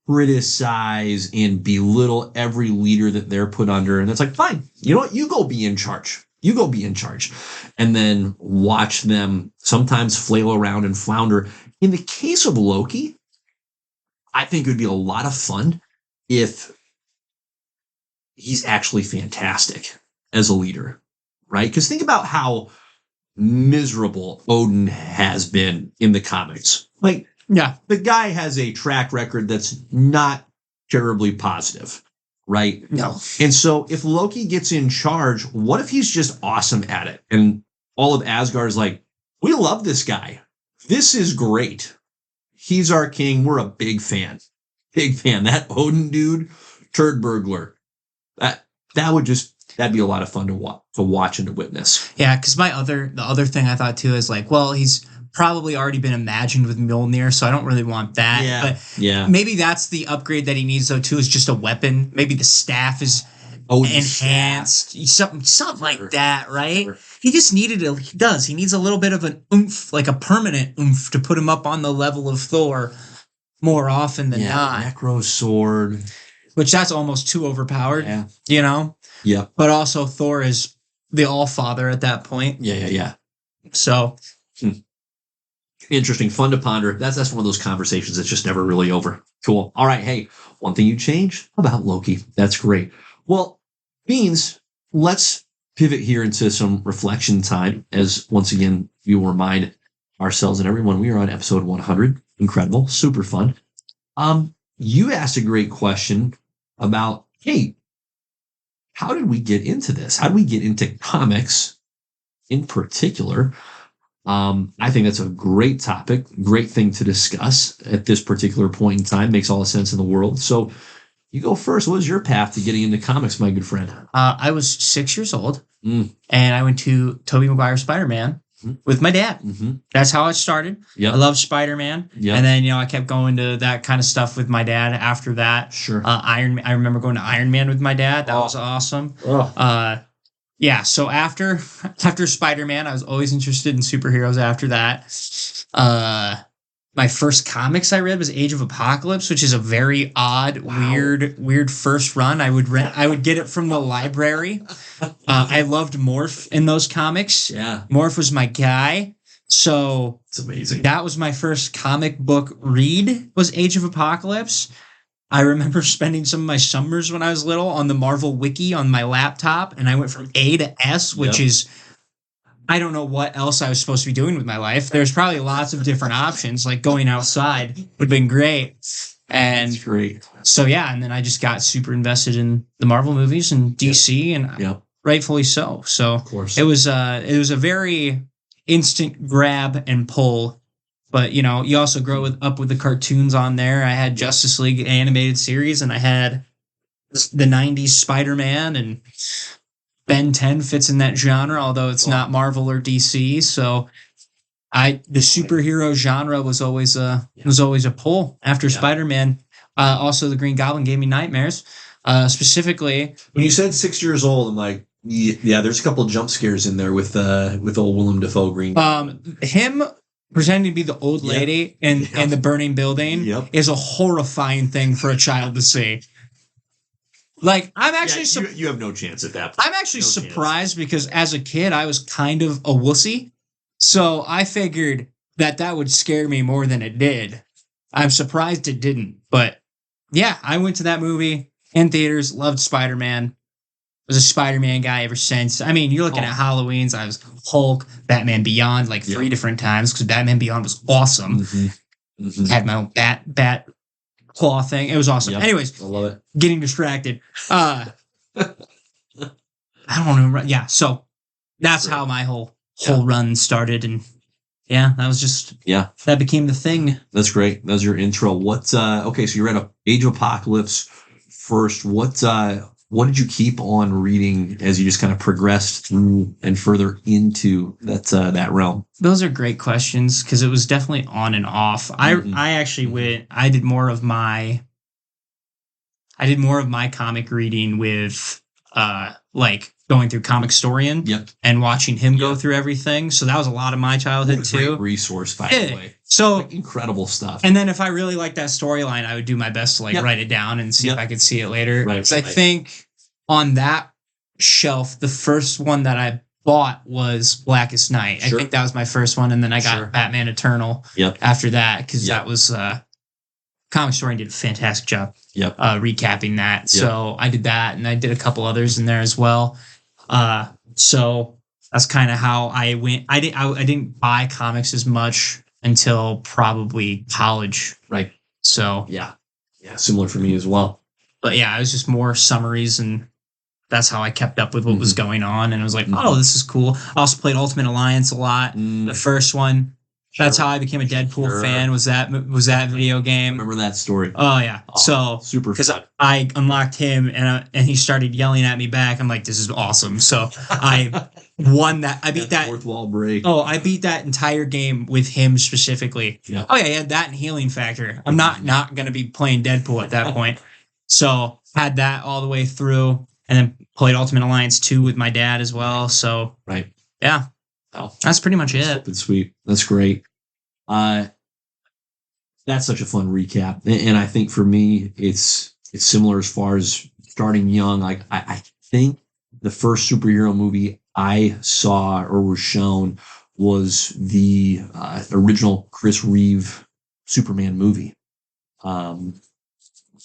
criticize and belittle every leader that they're put under. And it's like, fine, you know what? You go be in charge. And then watch them sometimes flail around and flounder. In the case of Loki, I think it would be a lot of fun if he's actually fantastic as a leader, right? Because think about how miserable Odin has been in the comics. Like, the guy has a track record that's not terribly positive, right?
No.
And so if Loki gets in charge, what if he's just awesome at it? And all of Asgard is like, we love this guy. This is great. He's our king. We're a big fan. Big fan. That Odin dude, turd burglar. That'd be a lot of fun to watch and to witness.
Yeah, because the other thing I thought too is like, well, he's probably already been imagined with Mjolnir, so I don't really want that.
Yeah.
But maybe that's the upgrade that he needs though too, is just a weapon. Maybe the staff is enhanced, something like that, right? Sure. He just needed he needs a little bit of an oomph, like a permanent oomph, to put him up on the level of Thor more often than not.
Necro sword.
Which that's almost too overpowered, you know?
Yeah.
But also Thor is the All-Father at that point.
Yeah.
So.
Interesting. Fun to ponder. That's one of those conversations that's just never really over. Cool. All right. Hey, one thing you change about Loki. That's great. Well, Beans, let's pivot here into some reflection time as, once again, we will remind ourselves and everyone we are on episode 100. Incredible. Super fun. You asked a great question about, hey, how did we get into this? How did we get into comics in particular? I think that's a great topic, great thing to discuss at this particular point in time. Makes all the sense in the world. So you go first. What was your path to getting into comics, my good friend?
I was 6 years old, and I went to Tobey Maguire's Spider-Man with my dad. That's how it started. I loved Spider-Man. And then, I kept going to that kind of stuff with my dad after that.
Sure.
I remember going to Iron Man with my dad. That was awesome. Yeah, so after Spider-Man, I was always interested in superheroes after that. My first comics I read was Age of Apocalypse, which is a very odd, weird first run. I would get it from the library. I loved Morph in those comics.
Yeah.
Morph was my guy. So
it's amazing.
That was my first comic book read, was Age of Apocalypse. I remember spending some of my summers when I was little on the Marvel Wiki on my laptop, and I went from A to S, which is, I don't know what else I was supposed to be doing with my life. There's probably lots of different options, like going outside would have been great. And
that's great.
So, and then I just got super invested in the Marvel movies and DC, and rightfully so. So
of course.
It was a very instant grab and pull. But, you also grow up with the cartoons on there. I had Justice League animated series, and I had the 90s Spider-Man, and Ben 10 fits in that genre, although it's not Marvel or DC. So the superhero genre was always a pull after Spider-Man. Also, the Green Goblin gave me nightmares. Specifically,
when you said 6 years old, I'm like, there's a couple of jump scares in there with old Willem Dafoe Green.
Him pretending to be the old lady in the burning building is a horrifying thing for a child to see. Like, I'm actually...
you have no chance at that point.
I'm actually surprised because as a kid, I was kind of a wussy. So I figured that would scare me more than it did. I'm surprised it didn't. But I went to that movie in theaters, loved Spider-Man. Was a Spider-Man guy ever since. I mean, you're looking at Halloween's. I was Hulk, Batman Beyond, like 3 different times because Batman Beyond was awesome. Had my own bat claw thing. It was awesome. Anyways,
I love it.
Getting distracted. I don't know. Yeah, so that's how my whole run started, and that was just that became the thing.
That's great. That was your intro. What? Okay, so you read Age of Apocalypse first. What did you keep on reading as you just kind of progressed through and further into that realm?
Those are great questions because it was definitely on and off. I actually I did more of my comic reading with like going through Comicstorian and watching him go through everything. So that was a lot of my childhood too.
Great resource, by the way.
So
incredible stuff.
And then if I really liked that storyline, I would do my best to write it down and see if I could see it later. Because I think on that shelf, the first one that I bought was Blackest Night. I think that was my first one, and then I got Batman Eternal after that because that was Comicstorian did a fantastic job recapping that. So I did that, and I did a couple others in there as well. So that's kind of how I went. I didn't buy comics as much until probably college.
Right.
So
similar for me as well.
But it was just more summaries, and that's how I kept up with what was going on. And I was like, oh, this is cool. I also played Ultimate Alliance a lot. The first one, That's how I became a Deadpool fan. Was that video game?
I remember that story.
Oh yeah. So
super
because I unlocked him and he started yelling at me back. I'm like, this is awesome. So I won that. I beat that
fourth wall break.
Oh, I beat that entire game with him specifically.
Yeah.
Oh yeah, he had that and healing factor. I'm not gonna be playing Deadpool at that point. So had that all the way through, and then played Ultimate Alliance 2 with my dad as well. So
right.
Yeah. Oh, that's pretty much it.
It's sweet. That's great. That's such a fun recap. And I think for me, it's similar as far as starting young. Like I think the first superhero movie I saw or was shown was the original Chris Reeve Superman movie.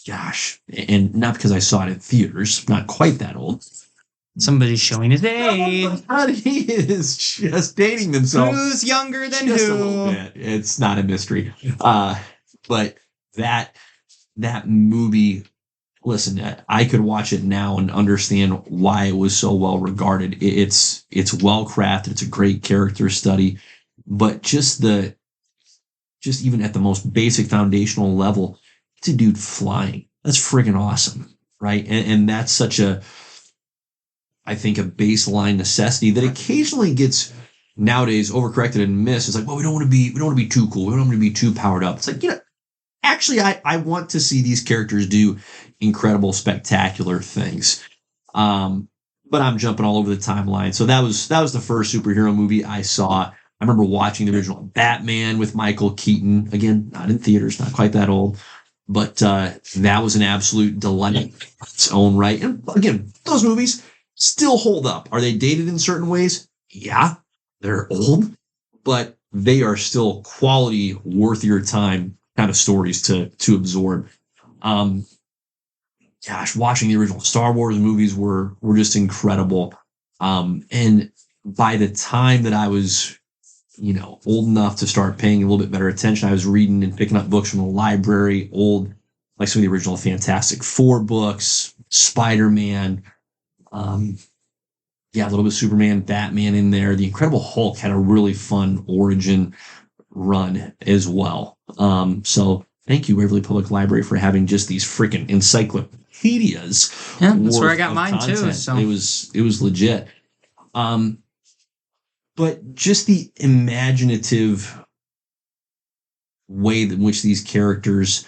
Gosh, and not because I saw it in theaters, not quite that old.
Somebody's showing his age.
He is just dating themselves.
Who's younger than
just
who?
A little bit. It's not a mystery. But that movie, listen, I could watch it now and understand why it was so well regarded. It's well crafted. It's a great character study, but just even at the most basic foundational level, it's a dude flying. That's friggin' awesome, right? And that's such I think a baseline necessity that occasionally gets nowadays overcorrected and missed. It's like, well, we don't want to be too cool. We don't want to be too powered up. It's like, actually, I want to see these characters do incredible, spectacular things. But I'm jumping all over the timeline. So that was the first superhero movie I saw. I remember watching the original Batman with Michael Keaton. Again, not in theaters, not quite that old. But that was an absolute delight in its own right. And again, those movies still hold up. Are they dated in certain ways? Yeah, they're old, but they are still quality, worth your time kind of stories to absorb. Gosh, watching the original Star Wars movies were just incredible. And by the time that I was, old enough to start paying a little bit better attention, I was reading and picking up books from the library, like some of the original Fantastic Four books, Spider-Man, a little bit of Superman, Batman in there. The Incredible Hulk had a really fun origin run as well. So thank you, Waverly Public Library, for having just these freaking encyclopedias.
Yeah, that's where I got mine too. So
it was legit. But just the imaginative way in which these characters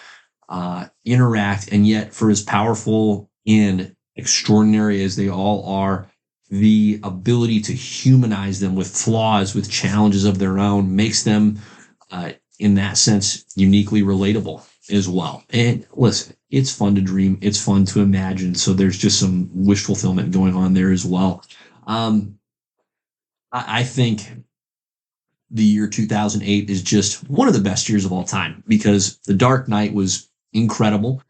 interact, and yet for as powerful and extraordinary as they all are, the ability to humanize them with flaws, with challenges of their own, makes them, in that sense, uniquely relatable as well. And listen, it's fun to dream. It's fun to imagine. So there's just some wish fulfillment going on there as well. I think the year 2008 is just one of the best years of all time because The Dark Knight was incredible.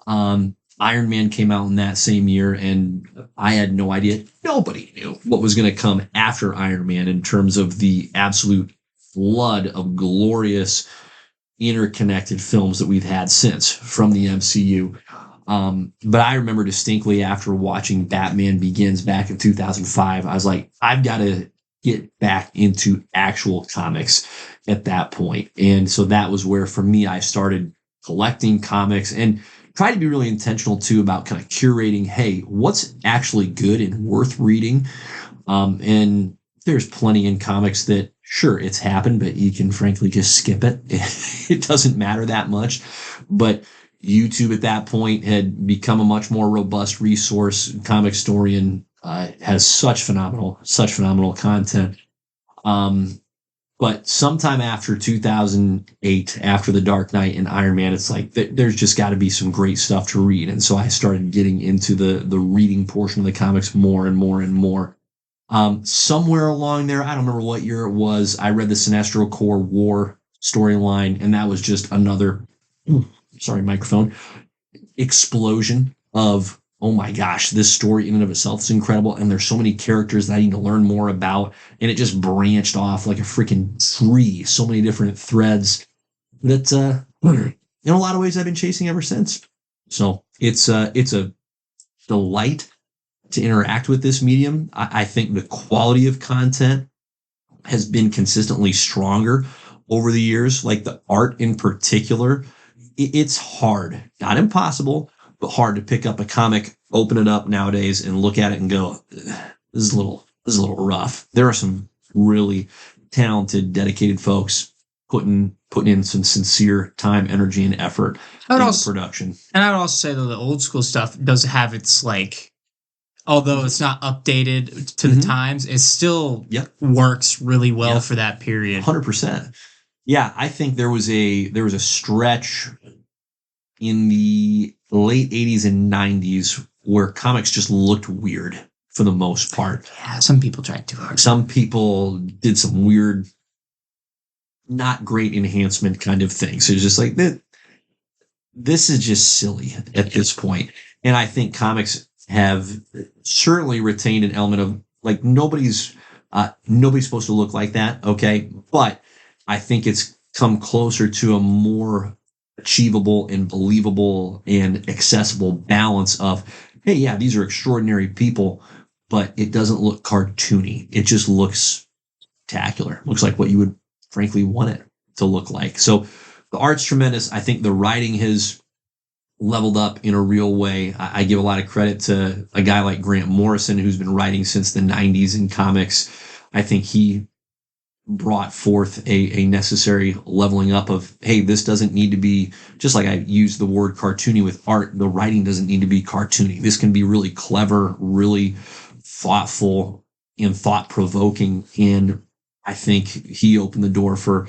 Iron Man came out in that same year, and I had no idea. Nobody knew what was going to come after Iron Man in terms of the absolute flood of glorious, interconnected films that we've had since from the MCU. But I remember distinctly after watching Batman Begins back in 2005, I was like, I've got to get back into actual comics at that point. And so that was where, for me, I started collecting comics and try to be really intentional too about kind of curating, hey, what's actually good and worth reading. And there's plenty in comics that, sure, it's happened, but you can frankly just skip it. It doesn't matter that much. But YouTube at that point had become a much more robust resource. Comic Historian has such phenomenal content. But sometime after 2008, after The Dark Knight and Iron Man, it's like there's just got to be some great stuff to read. And so I started getting into the reading portion of the comics more and more and more. Somewhere along there, I don't remember what year it was, I read the Sinestro Corps War storyline, and that was just another, explosion of, oh my gosh, this story in and of itself is incredible, and there's so many characters that I need to learn more about, and it just branched off like a freaking tree, so many different threads that in a lot of ways I've been chasing ever since. So it's a delight to interact with this medium. I think the quality of content has been consistently stronger over the years, like the art in particular, it's hard, not impossible, but hard to pick up a comic, open it up nowadays, and look at it and go, "This is a little rough." There are some really talented, dedicated folks putting in some sincere time, energy, and effort into production.
And I would also say though the old school stuff does have its like, although it's not updated to the times, it still works really well for that period.
100%. Yeah, I think there was a stretch in the late 80s and 90s where comics just looked weird for the most part.
Yeah, some people tried too hard.
Some people did some weird, not great enhancement kind of things. So it's just like, this is just silly at this point. And I think comics have certainly retained an element of like nobody's supposed to look like that, okay? But I think it's come closer to a more achievable and believable and accessible balance of, hey, yeah, these are extraordinary people, but it doesn't look cartoony. It just looks spectacular. Looks like what you would frankly want it to look like. So the art's tremendous. I think the writing has leveled up in a real way. I give a lot of credit to a guy like Grant Morrison, who's been writing since the 90s in comics. I think he brought forth a necessary leveling up of, hey, this doesn't need to be, just like I used the word cartoony with art, the writing doesn't need to be cartoony. This can be really clever, really thoughtful, and thought-provoking. And I think he opened the door for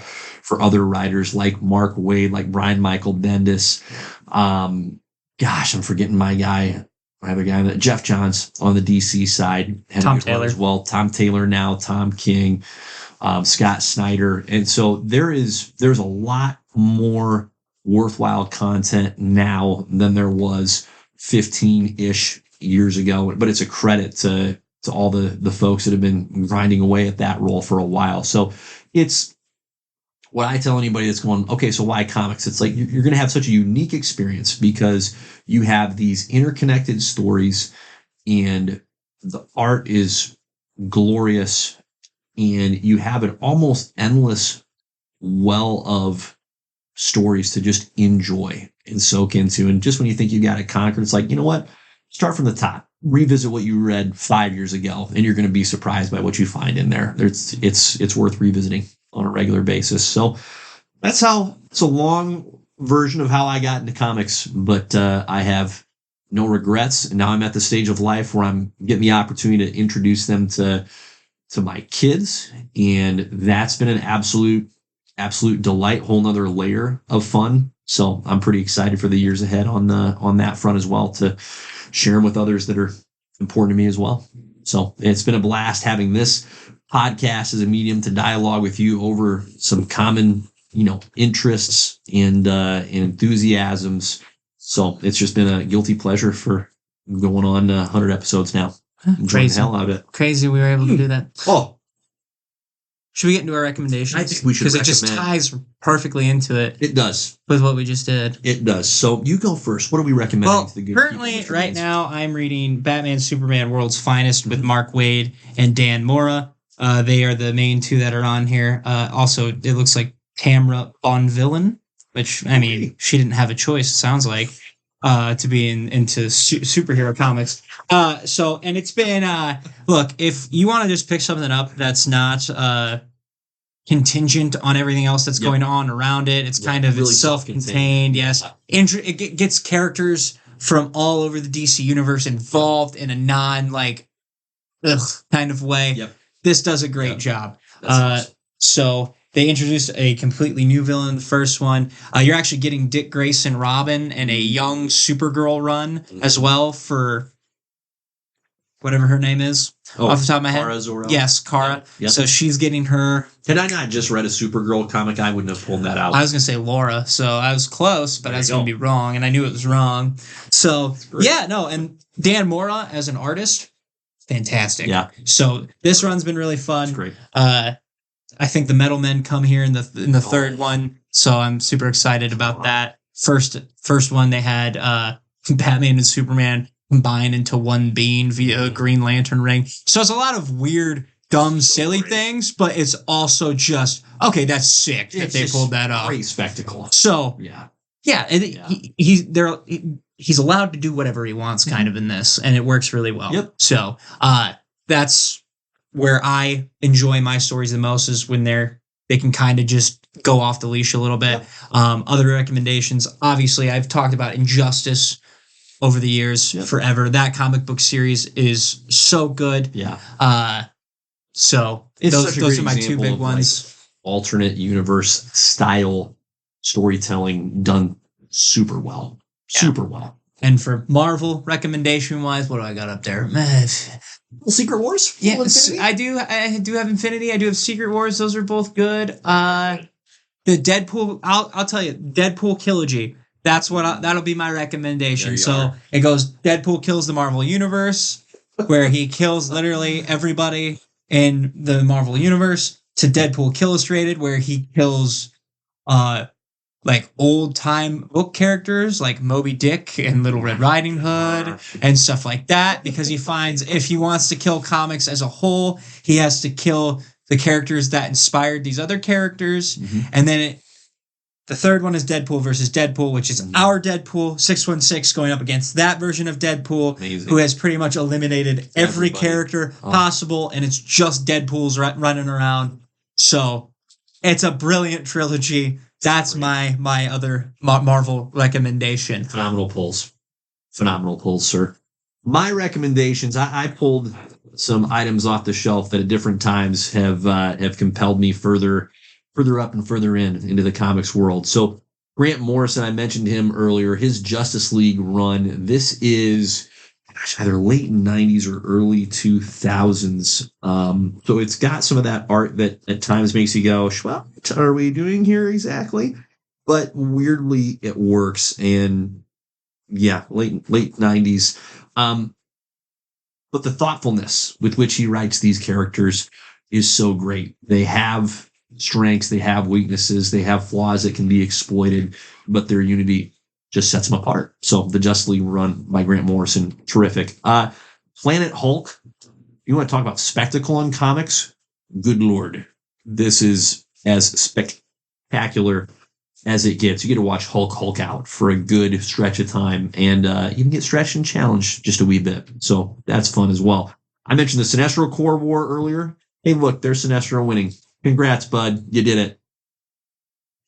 other writers like Mark Waid, like Brian Michael Bendis. Gosh, I'm forgetting my guy. I have a guy, Jeff Johns on the DC side.
Tom Taylor
as well. Tom Taylor now, Tom King, Scott Snyder. And so there's a lot more worthwhile content now than there was 15-ish years ago. But it's a credit to all the folks that have been grinding away at that role for a while. So it's what I tell anybody that's going, okay, so why comics? It's like you're going to have such a unique experience because you have these interconnected stories and the art is glorious and you have an almost endless well of stories to just enjoy and soak into. And just when you think you got it conquered, it's like, you know what? Start from the top. Revisit what you read 5 years ago, and you're going to be surprised by what you find in there. It's worth revisiting on a regular basis. So it's a long version of how I got into comics, but I have no regrets. And now I'm at the stage of life where I'm getting the opportunity to introduce them to my kids, and that's been an absolute delight, whole nother layer of fun. So I'm pretty excited for the years ahead on that front as well, to share them with others that are important to me as well. So it's been a blast having this podcast as a medium to dialogue with you over some common, interests and enthusiasms. So it's just been a guilty pleasure for going on 100 episodes now. Enjoying the hell out of it.
Crazy we were able to do that.
Oh.
Should we get into our recommendations?
I think we should,
because it just ties perfectly into it.
It does.
With what we just did.
It does. So you go first. What are we recommending to the good
currently, right now, I'm reading Batman Superman World's Finest with Mark Waid and Dan Mora. They are the main two that are on here. Also, it looks like Tamra Bonvillain, which, I mean, she didn't have a choice, it sounds like, to be into superhero comics. And it's been, look, if you want to just pick something up that's not contingent on everything else that's going on around it, it's kind of really self-contained. Yes. It gets characters from all over the DC universe involved in a non kind of way. Yep. This does a great job. Awesome. So they introduced a completely new villain in the first one. You're actually getting Dick Grayson Robin and a young Supergirl run as well for whatever her name is off the top of my head.
Kara Zor-El?
Yes, Kara. Yep. So she's getting her.
Had I not just read a Supergirl comic, I wouldn't have pulled that out.
I was going to say Laura, so I was close, but I was going to be wrong, and I knew it was wrong. So, and Dan Mora as an artist, fantastic. Yeah. So this run's been really fun.
That's great.
I think the Metal Men come here in the third one, so I'm super excited about that. First one they had Batman and Superman combine into one being via a Green Lantern ring. So it's a lot of weird dumb, silly things, but it's also just, okay, that's sick that they pulled that off.
Great spectacle.
So, he's allowed to do whatever he wants kind of in this, and it works really well.
Yep.
So, that's where I enjoy my stories the most, is when they can kind of just go off the leash a little bit. Yep. Other recommendations, obviously, I've talked about Injustice over the years forever. That comic book series is so good.
Yeah.
So those are my two big ones.
Like alternate universe style storytelling done super well. Super well.
And for Marvel recommendation wise, what do I got up there?
Secret Wars?
Yeah, I do have Infinity. I do have Secret Wars. Those are both good. The Deadpool, I'll tell you, Deadpool Trilogy. That's that'll be my recommendation. So it goes Deadpool kills the Marvel Universe, where he kills literally everybody in the Marvel Universe, to Deadpool Illustrated, where he kills like old time book characters like Moby Dick and Little Red Riding Hood and stuff like that, because he finds if he wants to kill comics as a whole, he has to kill the characters that inspired these other characters. And then the third one is Deadpool versus Deadpool, which is our Deadpool 616 going up against that version of Deadpool. Amazing. Who has pretty much eliminated every character possible, and it's just Deadpool's running around. So it's a brilliant trilogy. That's my other Marvel recommendation.
Phenomenal pulls, sir. My recommendations, I pulled some items off the shelf that at different times have compelled me further up and further into the comics world. So Grant Morrison, I mentioned him earlier, his Justice League run. This is either late 90s or early 2000s. So it's got some of that art that at times makes you go, well, what are we doing here exactly? But weirdly, it works. And yeah, late 90s. But the thoughtfulness with which he writes these characters is so great. They have strengths, they have weaknesses, they have flaws that can be exploited, but their unity just sets them apart. So the Justice League run by Grant Morrison, terrific. Planet Hulk, you want to talk about spectacle in comics? Good Lord. This is as spectacular as it gets. You get to watch Hulk out for a good stretch of time, and you can get stretched and challenged just a wee bit. So that's fun as well. I mentioned the Sinestro Corps War earlier. Hey, look, there's Sinestro winning. Congrats, bud. You did it.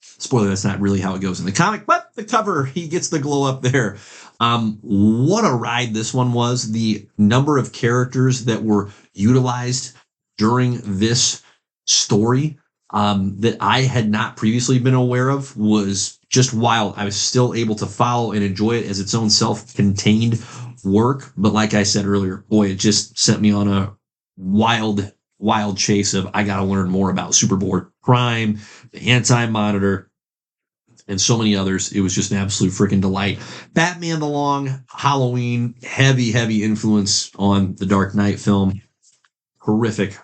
Spoiler, that's not really how it goes in the comic, but the cover, he gets the glow up there. What a ride this one was. The number of characters that were utilized during this story that I had not previously been aware of was just wild. I was still able to follow and enjoy it as its own self-contained work. But like I said earlier, boy, it just sent me on a wild chase of I got to learn more about Superboard Prime, the Anti-Monitor, and so many others. It was just an absolute freaking delight. Batman the Long Halloween, heavy influence on the Dark Knight film. Terrific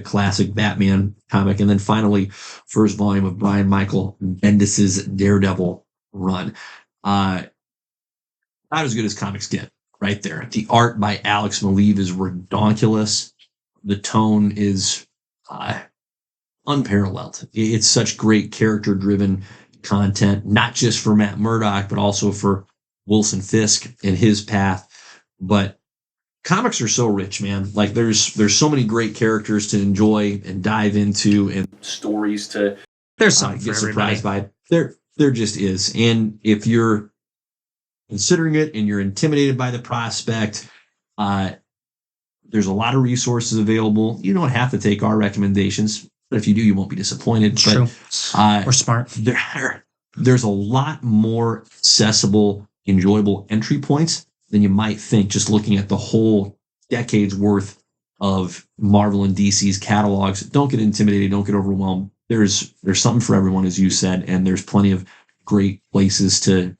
classic Batman comic. And then finally, first volume of Brian Michael Bendis's Daredevil run. Not as good as comics get right there. The art by Alex Maleev is redonkulous. The tone is unparalleled. It's such great character-driven content, not just for Matt Murdock, but also for Wilson Fisk and his path. But comics are so rich, man. Like there's so many great characters to enjoy and dive into, and stories to
there's something
get surprised by. There just is. And if you're considering it and you're intimidated by the prospect, there's a lot of resources available. You don't have to take our recommendations, but if you do, you won't be disappointed.
True. We're smart.
There's a lot more accessible, enjoyable entry points than you might think just looking at the whole decade's worth of Marvel and DC's catalogs. Don't get intimidated. Don't get overwhelmed. There's something for everyone, as you said, and there's plenty of great places to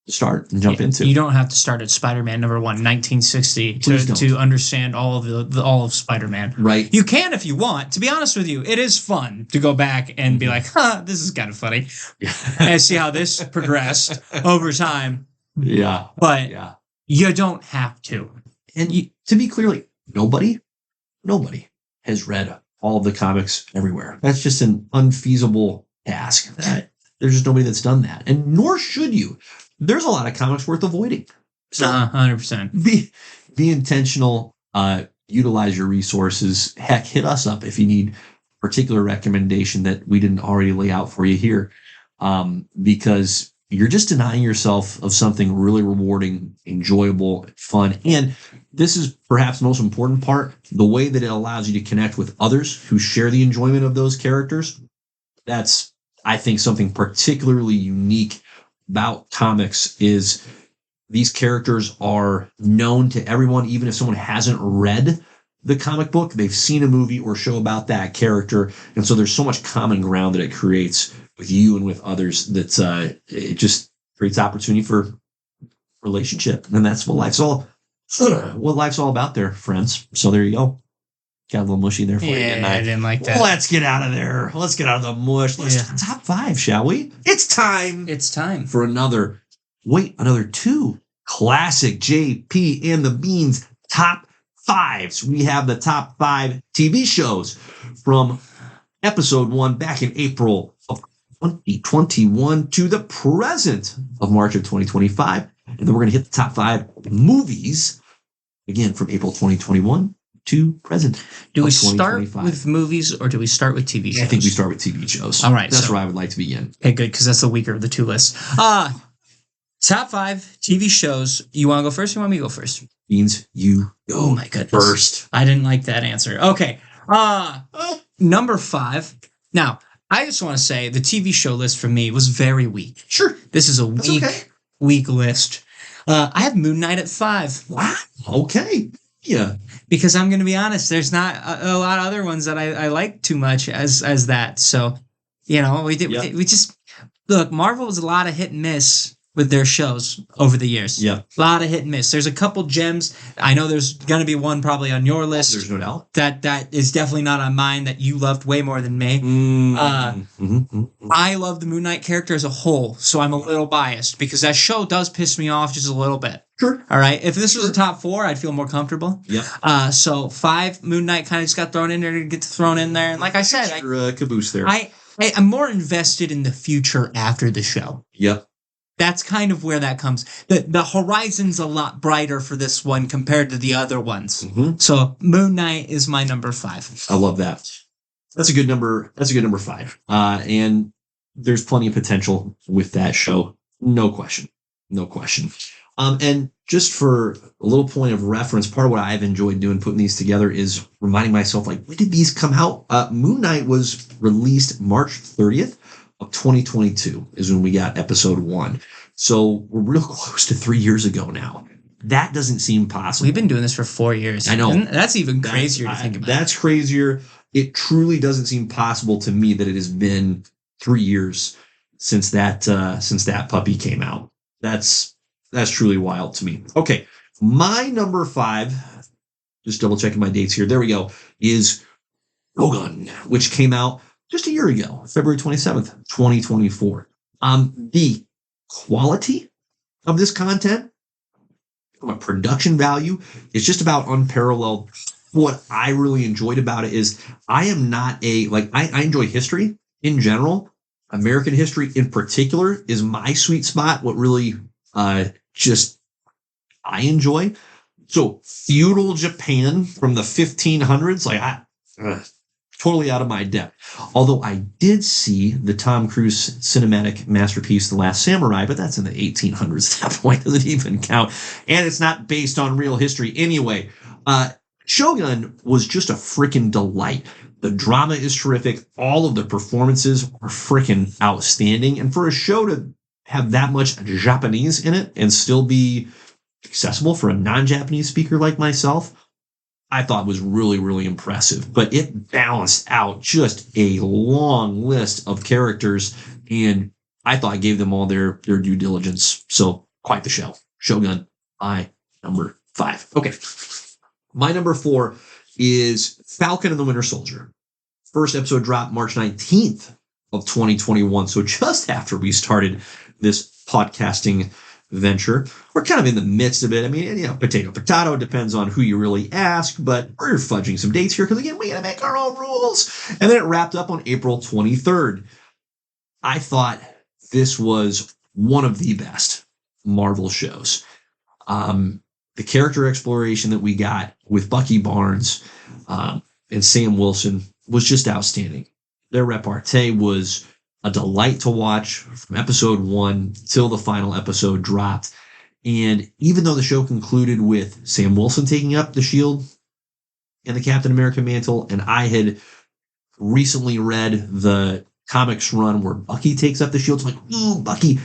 start and jump into.
You don't have to start at Spider-Man number 1, 1960 to understand all of Spider-Man.
Right.
You can if you want. To be honest with you, it is fun to go back and be like, this is kind of funny. And see how this progressed over time.
Yeah.
But you don't have to.
And to be clear, like, nobody has read all of the comics everywhere. That's just an unfeasible task. There's just nobody that's done that. And nor should you. There's a lot of comics worth avoiding.
So 100%.
Be intentional. Utilize your resources. Heck, hit us up if you need a particular recommendation that we didn't already lay out for you here. Because you're just denying yourself of something really rewarding, enjoyable, fun. And this is perhaps the most important part, the way that it allows you to connect with others who share the enjoyment of those characters. That's, I think, something particularly unique about comics is these characters are known to everyone, even if someone hasn't read the comic book, they've seen a movie or show about that character. And so there's so much common ground that it creates with you and with others that it just creates opportunity for relationship. And that's what life's all about there, friends. So there you go. Got a little mushy there for you.
I didn't like that.
Let's get out of there. Let's get out of the mush. Let's do top 5, shall we? It's time.
It's time
for another 2 classic JP and the Beans top 5s. We have the top 5 TV shows from episode 1 back in April of 2021 to the present of March of 2025. And then we're going to hit the top 5 movies again from April 2021 to present.
Do we start with movies or do we start with TV shows?
I think we start with TV shows.
All right.
That's where I would like to begin.
Okay, good, because that's the weaker of the two lists. Top 5 TV shows. You want to go first or you want me to go first?
Beans, you go
oh my goodness.
First.
I didn't like that answer. Okay. Number 5. Now, I just want to say the TV show list for me was very weak.
Sure.
This is a weak list. I have Moon Knight at 5.
Wow. Okay. Yeah.
Because I'm going to be honest, there's not a lot of other ones that I like too much as that. So, we just look, Marvel was a lot of hit and miss with their shows over the years.
Yeah.
A lot of hit and miss. There's a couple gems. I know there's going to be one probably on your list.
There's no doubt.
That is definitely not on mine that you loved way more than me. I love the Moon Knight character as a whole, so I'm a little biased because that show does piss me off just a little bit.
Sure.
All right. If this was a top 4, I'd feel more comfortable.
Yeah.
So 5, Moon Knight kind of just got thrown in there to get thrown in there. And like I said,
caboose there.
I'm more invested in the future after the show.
Yep.
That's kind of where that comes. The horizon's a lot brighter for this one compared to the other ones.
Mm-hmm.
So Moon Knight is my number 5.
I love that. That's a good number. That's a good number 5. And there's plenty of potential with that show. No question. And just for a little point of reference, part of what I've enjoyed doing, putting these together, is reminding myself, like, when did these come out? Moon Knight was released March 30th of 2022 is when we got episode 1. So we're real close to 3 years ago now. That doesn't seem possible.
We've been doing this for 4 years.
I know.
That's even crazier to think about.
That's crazier. It truly doesn't seem possible to me that it has been 3 years since that puppy came out. That's truly wild to me. Okay. My number 5, just double checking my dates here. There we go, is Shogun, which came out just a year ago, February 27th, 2024. The quality of this content from a production value is just about unparalleled. What I really enjoyed about it is I am not I enjoy history in general. American history in particular is my sweet spot. What really I enjoy. So feudal Japan from the 1500s, totally out of my depth. Although I did see the Tom Cruise cinematic masterpiece, The Last Samurai, but that's in the 1800s at that point. Doesn't even count. And it's not based on real history anyway. Shogun was just a freaking delight. The drama is terrific. All of the performances are freaking outstanding. And for a show to have that much Japanese in it and still be accessible for a non-Japanese speaker like myself, I thought was really, really impressive. But it balanced out just a long list of characters, and I thought I gave them all their due diligence. So quite the show. Shogun, my number 5. Okay. My number 4 is Falcon and the Winter Soldier. First episode dropped March 19th of 2021. So just after we started this podcasting venture. We're kind of in the midst of it. I mean, potato, depends on who you really ask, but we're fudging some dates here because, again, we got to make our own rules. And then it wrapped up on April 23rd. I thought this was one of the best Marvel shows. The character exploration that we got with Bucky Barnes and Sam Wilson was just outstanding. Their repartee was a delight to watch from episode 1 till the final episode dropped. And even though the show concluded with Sam Wilson taking up the shield and the Captain America mantle, and I had recently read the comics run where Bucky takes up the shield, it's like, ooh, Bucky.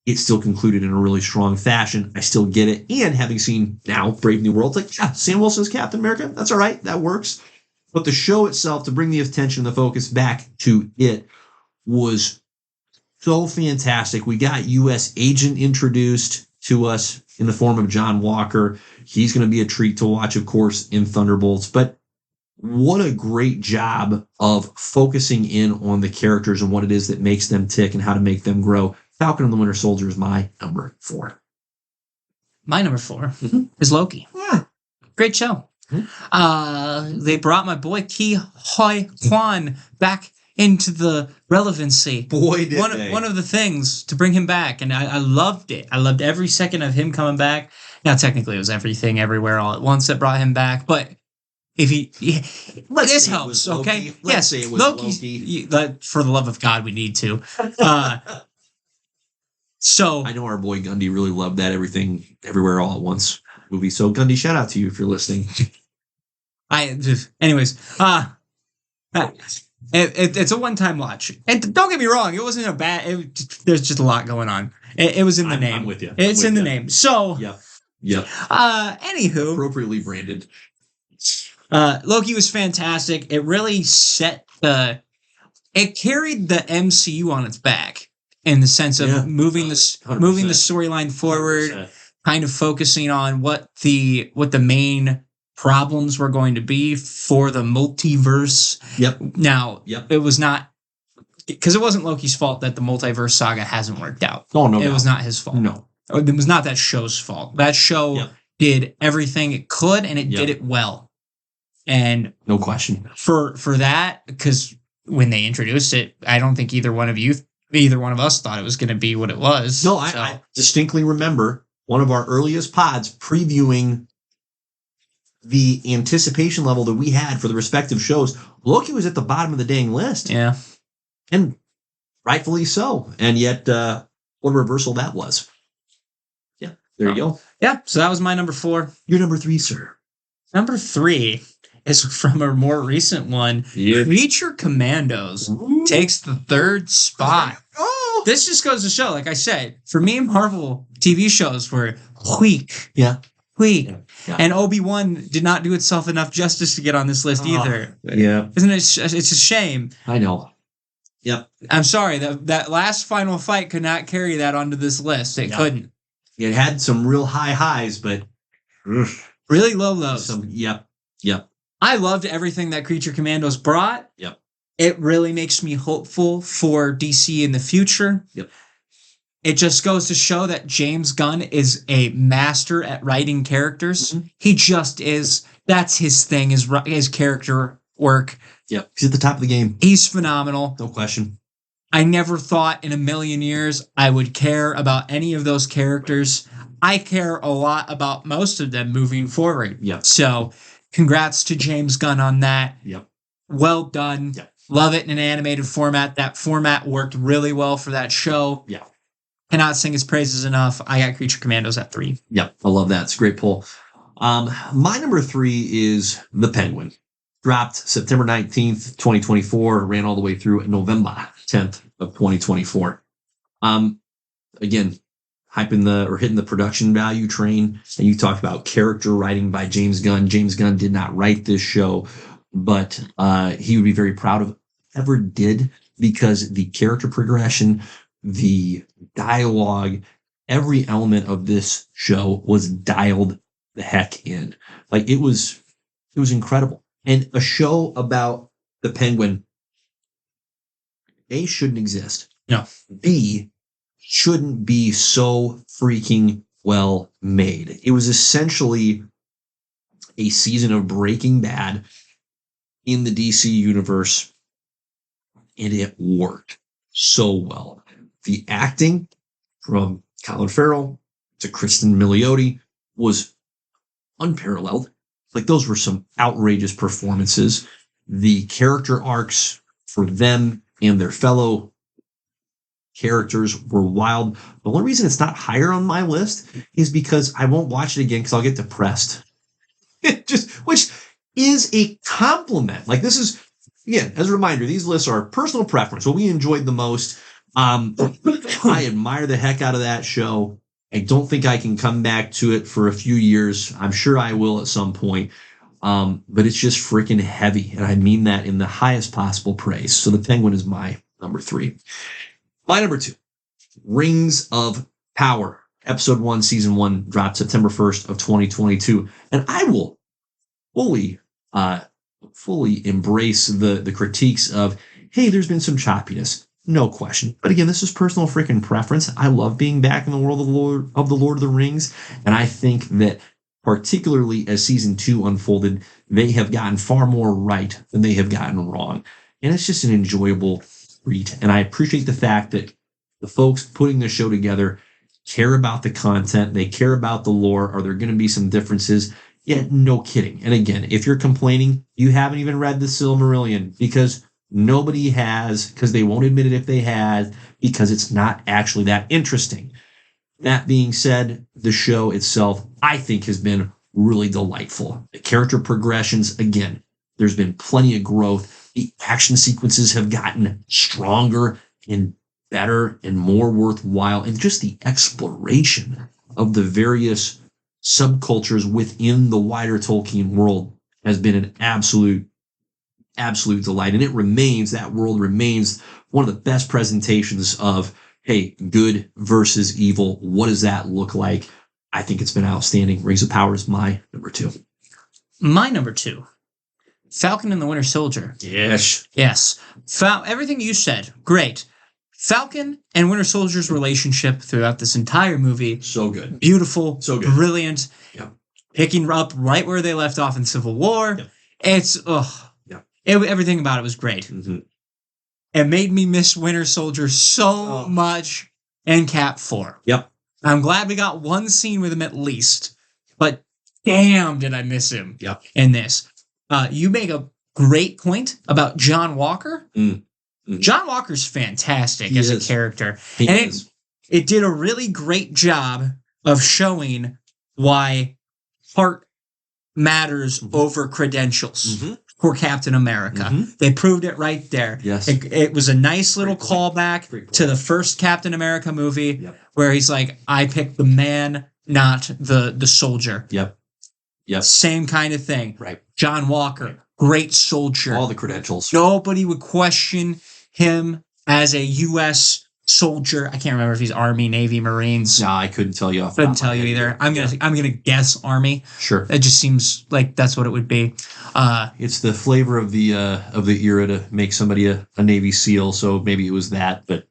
It still concluded in a really strong fashion. I still get it. And having seen now Brave New World, it's like, yeah, Sam Wilson's Captain America. That's all right. That works. But the show itself, to bring the attention and the focus back to it, was so fantastic. We got U.S. Agent introduced to us in the form of John Walker. He's going to be a treat to watch, of course, in Thunderbolts. But what a great job of focusing in on the characters and what it is that makes them tick and how to make them grow. Falcon and the Winter Soldier is my number 4.
My number 4 is Loki.
Yeah.
Great show. They brought my boy Ki Hoi Kwan back into the relevancy.
Boy, did
one of the things to bring him back, and I loved it. I loved every second of him coming back. Now, technically, it was everything, everywhere, all at once that brought him back, but if this helps, okay?
Let's say it was Loki.
For the love of God, we need to. So
I know our boy Gundy really loved that Everything, Everywhere, All at Once movie. So Gundy, shout out to you if you're listening.
It's a one-time watch, and don't get me wrong, it wasn't a bad. There's just a lot going on. It was in the name.
I'm with you.
It's in the name. So
yep.
Anywho,
appropriately branded.
Loki was fantastic. It really it carried the MCU on its back in the sense of moving the storyline forward, 100%. Kind of focusing on what the main problems were going to be for the multiverse.
Yep.
Now, it was not, because it wasn't Loki's fault that the multiverse saga hasn't worked out.
Oh, no.
It was not his fault.
No.
It was not that show's fault. That show did everything it could, and it did it well. And
no question.
For that, because when they introduced it, I don't think either one of us thought it was going to be what it was.
No, I distinctly remember one of our earliest pods previewing the anticipation level that we had for the respective shows. Loki was at the bottom of the dang list.
Yeah.
And rightfully so. And yet, what a reversal that was. Yeah, there you go.
Yeah, so that was my number 4.
Your number 3, sir.
Number 3 is from a more recent one. Yeah. Creature Commandos takes the 3rd spot.
Oh.
This just goes to show, like I said, for me, Marvel TV shows were weak.
Yeah.
Weak. Yeah. And Obi-Wan did not do itself enough justice to get on this list either.
Yeah.
Isn't it? It's a shame.
I know. Yep.
I'm sorry. That last final fight could not carry that onto this list. It couldn't.
It had some real high highs, but
really low lows.
Yep.
I loved everything that Creature Commandos brought.
Yep.
It really makes me hopeful for DC in the future.
Yep.
It just goes to show that James Gunn is a master at writing characters. Mm-hmm. He just is. That's his thing, his character work.
Yep. He's at the top of the game.
He's phenomenal.
No question.
I never thought in a million years I would care about any of those characters. I care a lot about most of them moving forward.
Yep.
So congrats to James Gunn on that.
Yep.
Well done.
Yep.
Love it in an animated format. That format worked really well for that show.
Yeah.
Cannot sing his praises enough. I got Creature Commandos at 3.
Yep. I love that. It's a great pull. My number 3 is The Penguin. Dropped September 19th, 2024. Ran all the way through November 10th of 2024. Again, hitting the production value train. And you talked about character writing by James Gunn. James Gunn did not write this show, but he would be very proud of whatever did, because the character progression, the dialogue, every element of this show was dialed the heck in. Like it was incredible. And a show about the Penguin, A, shouldn't exist.
No.
B, shouldn't be so freaking well made. It was essentially a season of Breaking Bad in the DC universe, and it worked so well. The acting from Colin Farrell to Kristen Milioti was unparalleled. Like, those were some outrageous performances. The character arcs for them and their fellow characters were wild. The only reason it's not higher on my list is because I won't watch it again because I'll get depressed. Which is a compliment. Like, this is, again, as a reminder, these lists are personal preference. What we enjoyed the most. I admire the heck out of that show. I don't think I can come back to it for a few years. I'm sure I will at some point. But it's just freaking heavy. And I mean that in the highest possible praise. So The Penguin is my number 3. My number 2, Rings of Power. Episode 1, Season 1 dropped September 1st of 2022. And I will fully embrace the critiques of, hey, there's been some choppiness. No question. But again, this is personal freaking preference. I love being back in the world of the Lord of the Rings. And I think that particularly as season 2 unfolded, they have gotten far more right than they have gotten wrong. And it's just an enjoyable treat. And I appreciate the fact that the folks putting the show together care about the content. They care about the lore. Are there going to be some differences? Yeah, no kidding. And again, if you're complaining, you haven't even read the Silmarillion, because nobody has, because they won't admit it if they had, because it's not actually that interesting. That being said, the show itself, I think, has been really delightful. The character progressions, again, there's been plenty of growth. The action sequences have gotten stronger and better and more worthwhile. And just the exploration of the various subcultures within the wider Tolkien world has been an absolute delight. And that world remains one of the best presentations of, hey, good versus evil. What does that look like? I think it's been outstanding. Rings of Power is my number 2.
My number 2, Falcon and the Winter Soldier.
Yes.
Everything you said, great. Falcon and Winter Soldier's relationship throughout this entire movie.
So good.
Beautiful.
So good.
Brilliant.
Yeah.
Picking up right where they left off in Civil War.
Yeah.
It's, everything about it was great.
Mm-hmm.
It made me miss Winter Soldier so much in Cap 4.
Yep.
I'm glad we got one scene with him at least, but damn did I miss him in this. You make a great point about John Walker. Mm-hmm. John Walker's fantastic as a character. It did a really great job of showing why heart matters over credentials for Captain America. They proved it right there.
Yes.
It was a nice little callback to the first Captain America movie where he's like, I picked the man, not the soldier.
Yep.
Same kind of thing.
Right.
John Walker, great soldier.
All the credentials.
Nobody would question him as a U.S. soldier. I can't remember if he's Army, Navy, Marines.
No, I couldn't tell you.
Couldn't tell you either. I'm gonna guess Army.
Sure.
It just seems like that's what it would be.
It's the flavor of the era to make somebody a Navy SEAL. So maybe it was that, but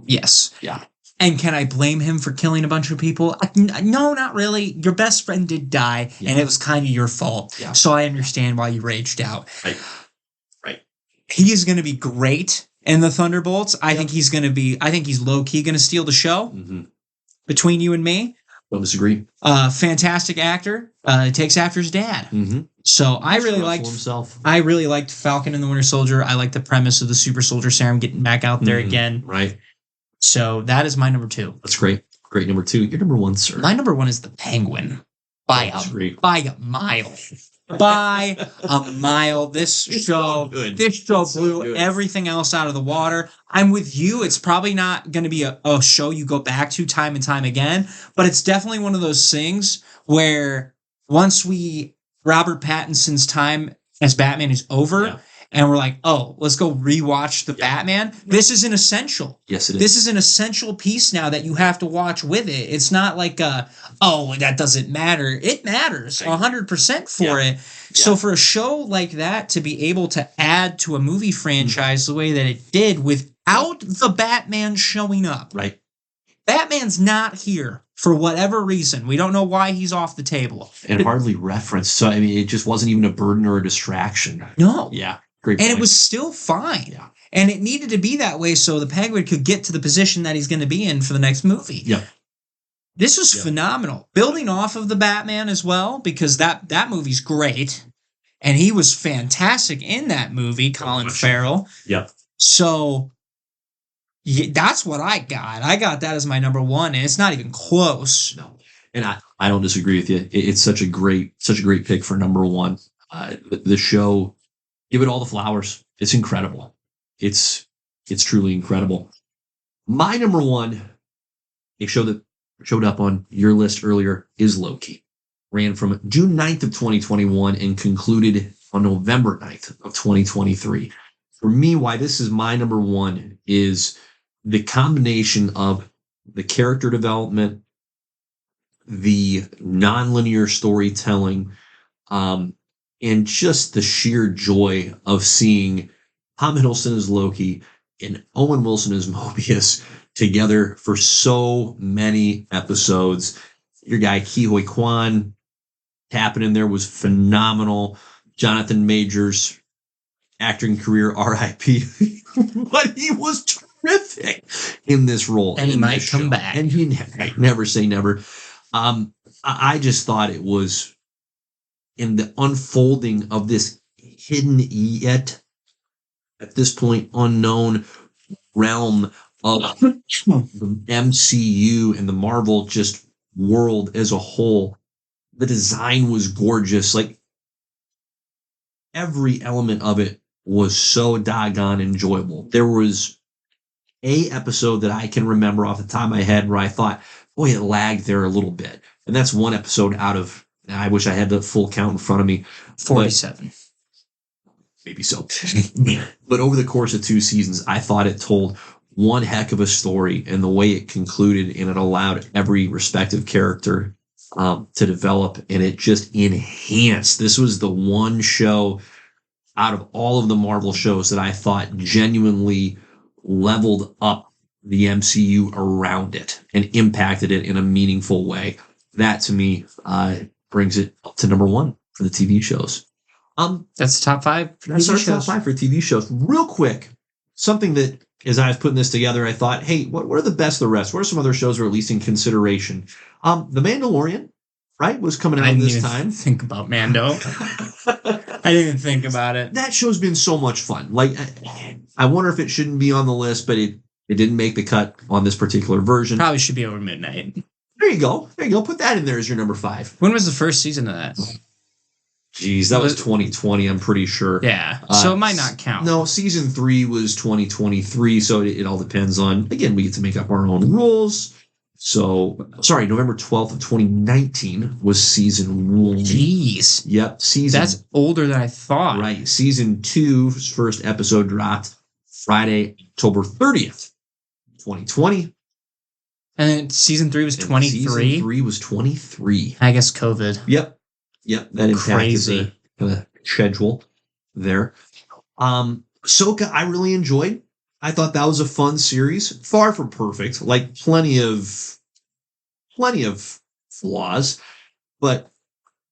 Yes.
Yeah.
And can I blame him for killing a bunch of people? No, not really. Your best friend did die, and it was kind of your fault.
Yeah.
So I understand why you raged out.
Right.
He is going to be great in the Thunderbolts. I think he's low-key going to steal the show between you and me.
Don't disagree.
Fantastic actor. Takes after his dad. So I really liked Falcon and the Winter Soldier. I like the premise of the super soldier serum getting back out there again.
Right.
So that is my number 2.
That's great. Great number 2. Your number 1, sir.
My number 1 is the Penguin. By a mile. By a mile. This show blew everything else out of the water. I'm with you. It's probably not going to be a show you go back to time and time again, but it's definitely one of those things where once Robert Pattinson's time as Batman is over, and we're like, oh, let's go rewatch the Batman. This is an essential.
Yes, it is.
This is an essential piece now that you have to watch with it. It's not like, that doesn't matter. It matters 100% for it. So for a show like that to be able to add to a movie franchise the way that it did without the Batman showing up.
Right.
Batman's not here for whatever reason. We don't know why he's off the table.
And hardly referenced. So, I mean, it just wasn't even a burden or a distraction.
No.
Yeah. Great point.
And it was still fine.
Yeah.
And it needed to be that way so the Penguin could get to the position that he's going to be in for the next movie.
Yeah.
This was phenomenal. Building off of the Batman as well, because that movie's great. And he was fantastic in that movie, Colin Farrell.
Yep.
So that's what I got. I got that as my number one, and it's not even close.
No. And I don't disagree with you. It's such a great pick for number one. The show, give it all the flowers. It's incredible. It's truly incredible. My number one, a show that showed up on your list earlier, is Loki. Ran from June 9th of 2021 and concluded on November 9th of 2023. For me, why this is my number one is the combination of the character development, the nonlinear storytelling, and just the sheer joy of seeing Tom Hiddleston as Loki and Owen Wilson as Mobius together for so many episodes. Your guy Ke Huy Quan tapping in there was phenomenal. Jonathan Majors acting career RIP, but he was terrific in this role.
And he might come back.
And he never say never. I just thought it was in the unfolding of this hidden yet at this point unknown realm of the MCU and the Marvel just world as a whole. The design was gorgeous. Like every element of it was so doggone enjoyable. There was a episode that I can remember off the top of my head where I thought, boy, it lagged there a little bit. And that's one episode out of, I wish I had the full count in front of me.
47.
Maybe so. But over the course of 2 seasons, I thought it told one heck of a story, and the way it concluded, and it allowed every respective character to develop, and it just enhanced. This was the one show out of all of the Marvel shows that I thought genuinely leveled up the MCU around it and impacted it in a meaningful way. That to me brings it up to number one for the TV shows.
That's the top five.
That's our top five for TV shows. Real quick, something that as I was putting this together, I thought, hey, what are the best of the rest? What are some other shows that are at least in consideration? The Mandalorian, right, was coming out this time.
Think about Mando. I didn't even think about it.
That show's been so much fun. Like, I wonder if it shouldn't be on the list, but it didn't make the cut on this particular version.
Probably should be over midnight.
There you go. Put that in there as your number 5.
When was the first season of that?
Jeez, that was 2020, I'm pretty sure.
Yeah, so it might not count.
No, season 3 was 2023, so it all depends on, again, we get to make up our own rules. So, sorry, November 12th of 2019 was season 1.
Jeez.
Yep,
That's older than I thought.
Right, season 2's first episode dropped Friday, October 30th, 2020.
And then season 3 was 23?
Season 3 was 23.
I guess COVID.
Yep, that impacted the schedule there. Ahsoka, I really enjoyed. I thought that was a fun series. Far from perfect, like plenty of flaws, but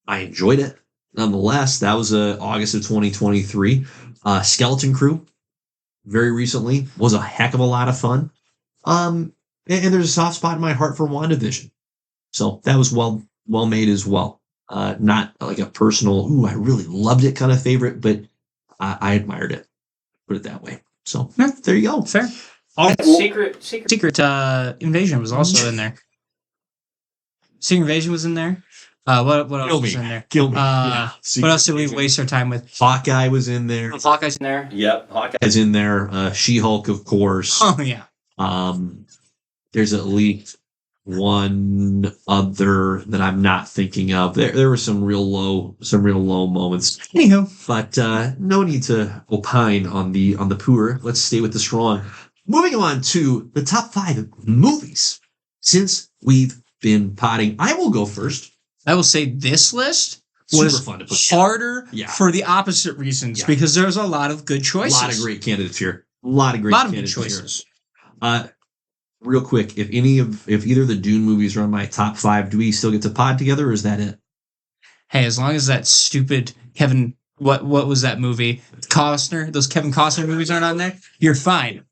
I enjoyed it nonetheless. That was August of 2023. Skeleton Crew, very recently, was a heck of a lot of fun. And there's a soft spot in my heart for WandaVision, so that was well made as well. Not like a personal, I really loved it kind of favorite, but I admired it. Put it that way. So there you go.
Fair. Secret Invasion was also in there. Secret Invasion was in there. What else was in there?
Kill me.
What else did we waste our time with?
Hawkeye was in there.
Hawkeye's in there.
Yep, Hawkeye's in there. She-Hulk, of course.
Oh yeah.
There's at least one other that I'm not thinking of. There were some real low moments.
Anywho,
but no need to opine on the poor. Let's stay with the strong. Moving on to the top 5 movies since we've been potting. I will go first.
I will say this list was
fun to put
harder for the opposite reasons because there's a lot of good choices.
A lot of great candidates here. A lot of great choices. real quick, if either of the Dune movies are on my top 5, do we still get to pod together, or is that it?
Hey, as long as that stupid Kevin, what was that movie? Costner, those Kevin Costner movies aren't on there, you're fine.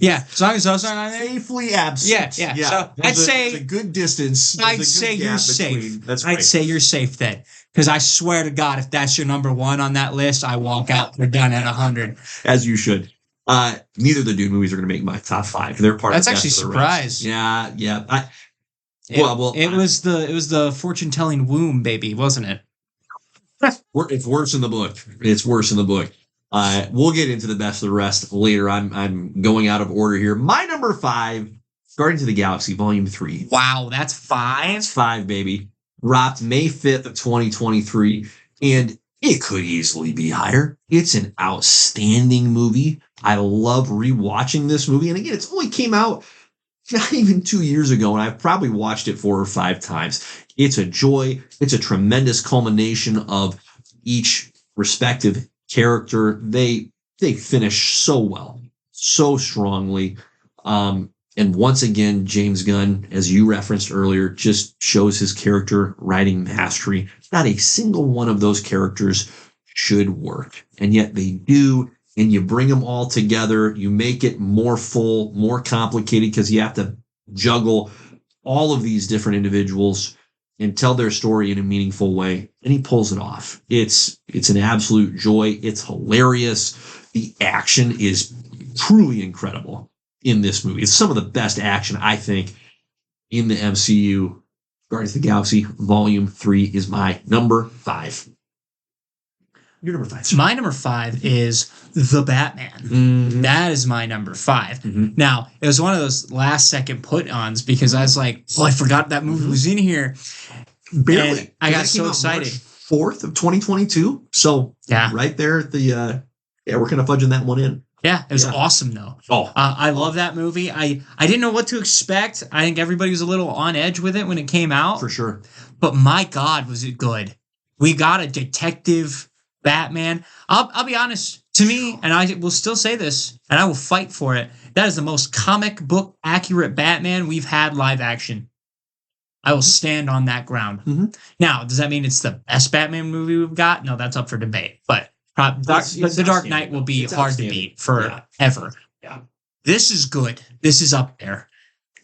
Yeah, as long as those aren't on there.
Safely absent.
Yeah. So I'd say
it's a good distance.
I'd say you're safe.
That's right.
I'd say you're safe then. Because I swear to God, if that's your number 1 on that list, I walk out. We're done at 100.
As you should. Neither of the Dune movies are going to make my top 5. They're part
That's
of the
actually surprise.
Yeah.
It was the fortune telling womb, baby, wasn't it?
It's worse in the book. It's worse in the book. We'll get into the best of the rest later. I'm going out of order here. My number 5, Guardians of the Galaxy Volume 3.
Wow, that's 5?
That's 5, baby. Dropped May 5th of 2023, and it could easily be higher. It's an outstanding movie. I love rewatching this movie. And again, it's only came out not even 2 years ago, and I've probably watched it 4 or 5 times. It's a joy. It's a tremendous culmination of each respective character. They finish so well, so strongly. And once again, James Gunn, as you referenced earlier, just shows his character writing mastery. Not a single one of those characters should work, and yet they do. And you bring them all together, you make it more full, more complicated, because you have to juggle all of these different individuals and tell their story in a meaningful way. And he pulls it off. It's an absolute joy. It's hilarious. The action is truly incredible in this movie. It's some of the best action, I think, in the MCU. Guardians of the Galaxy Volume 3 is my number 5. Your number 5.
My number 5 is The Batman. Mm-hmm. That is my number 5. Mm-hmm. Now, it was one of those last second put-ons because I was like, I forgot that movie was in here.
Barely.
And I got so excited.
March 4th of 2022. So, right there at the, we're kind of fudging that one in.
Yeah, it was awesome, though. I love that movie. I didn't know what to expect. I think everybody was a little on edge with it when it came out.
For sure.
But my God, was it good. We got a detective Batman. I'll be honest, to me, and I will still say this, and I will fight for it, that is the most comic book accurate Batman we've had live action. I will stand on that ground. Mm-hmm. Now, does that mean it's the best Batman movie we've got? No, that's up for debate. But The Dark Knight will be hard to beat forever.
Yeah.
This is good. This is up there.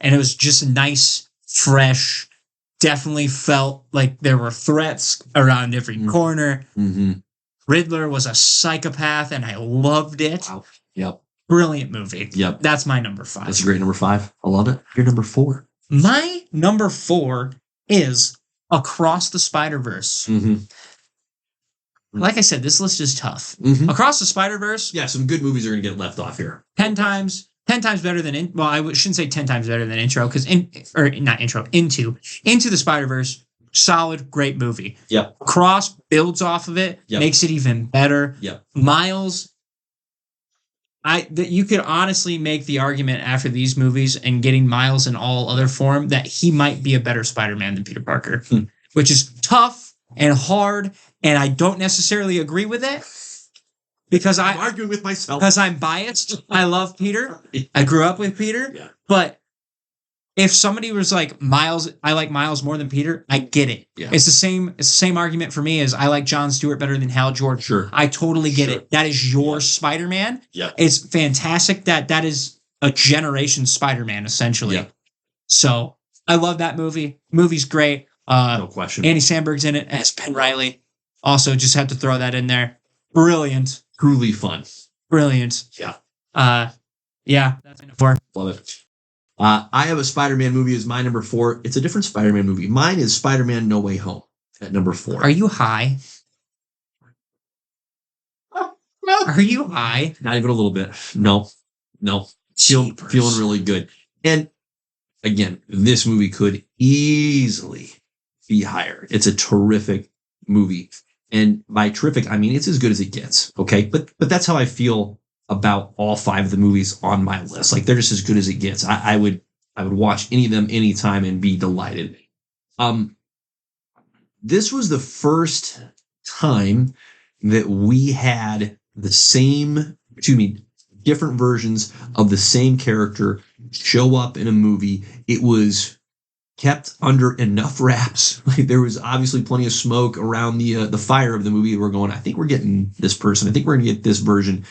And it was just a nice, fresh, definitely felt like there were threats around every corner. Mm-hmm. Riddler was a psychopath, and I loved it.
Wow. Yep.
Brilliant movie.
Yep.
That's my number 5.
That's a great number 5. I love it. Your number 4.
My number 4 is Across the Spider-Verse. Mm-hmm. Like I said, this list is tough. Mm-hmm. Across the Spider-Verse.
Yeah, some good movies are going to get left off here.
10 times better than I shouldn't say 10 times better than Into the Spider-Verse. Solid, great movie.
Yep.
Cross builds off of it, makes it even better.
Yep.
Miles, you could honestly make the argument after these movies and getting Miles in all other form that he might be a better Spider-Man than Peter Parker, which is tough and hard, and I don't necessarily agree with it because I'm
arguing with myself
because I'm biased. I love Peter. I grew up with Peter, but if somebody was like Miles, I like Miles more than Peter, I get it. Yeah. It's the same argument for me as I like John Stewart better than Hal Jordan.
Sure.
I totally get it. That is your Spider-Man.
Yeah.
It's fantastic that is a generation Spider-Man, essentially. Yeah. So I love that movie. Movie's great.
No question.
Andy Samberg's in it as Ben Reilly. Also, just had to throw that in there. Brilliant.
Truly fun.
Brilliant.
Yeah.
That's my 4.
Love it. I have a Spider-Man movie as my number 4. It's a different Spider-Man movie. Mine is Spider-Man No Way Home at number 4.
Are you high? Are you high?
Not even a little bit. No. Feeling really good. And again, this movie could easily be higher. It's a terrific movie. And by terrific, I mean it's as good as it gets. Okay. But that's how I feel about all 5 of the movies on my list. Like, they're just as good as it gets. I would watch any of them anytime and be delighted. This was the first time that we had different versions of the same character show up in a movie. It was kept under enough wraps. Like, there was obviously plenty of smoke around the fire of the movie. We're going, I think we're getting this person. I think we're going to get this version.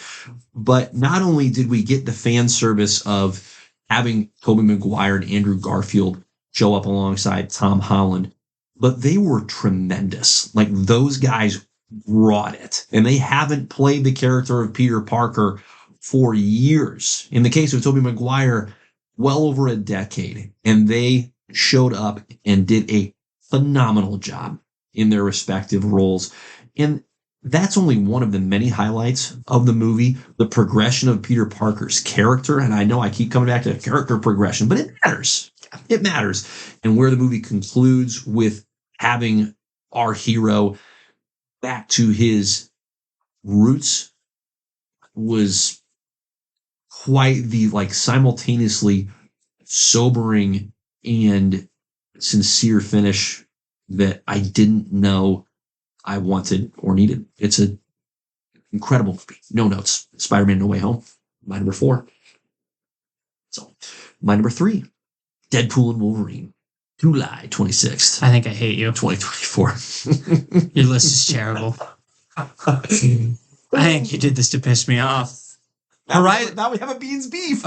But not only did we get the fan service of having Tobey Maguire and Andrew Garfield show up alongside Tom Holland, but they were tremendous. Like, those guys brought it. And they haven't played the character of Peter Parker for years. In the case of Tobey Maguire, well over a decade. And they showed up and did a phenomenal job in their respective roles. And that's only one of the many highlights of the movie, the progression of Peter Parker's character. And I know I keep coming back to character progression, but it matters. It matters. And where the movie concludes with having our hero back to his roots was quite the simultaneously sobering and sincere finish that I didn't know I wanted or needed. It's an incredible movie. No notes. Spider-Man No Way Home. My number 4. So, my number 3, Deadpool and Wolverine. July 26th.
I think I hate you.
2024.
Your list is terrible. I think you did this to piss me off.
Now we have a Beans beef.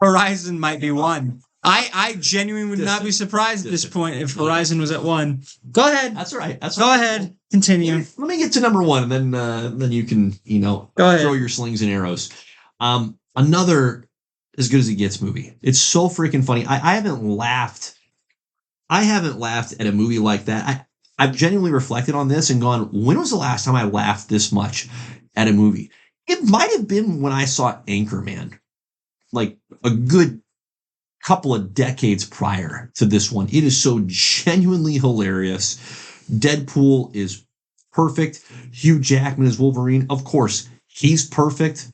Horizon might be 1. I genuinely would not be surprised at this point if Horizon was at 1. Go ahead.
That's all right.
Go ahead. Continue.
Let me get to number 1, and then you can
go ahead.
Throw your slings and arrows. Another as good as it gets movie. It's so freaking funny. I haven't laughed. At a movie like that. I've genuinely reflected on this and gone, when was the last time I laughed this much at a movie? It might have been when I saw Anchorman, like a good couple of decades prior to this one. It is so genuinely hilarious. Deadpool is perfect. Hugh Jackman is Wolverine. Of course, he's perfect.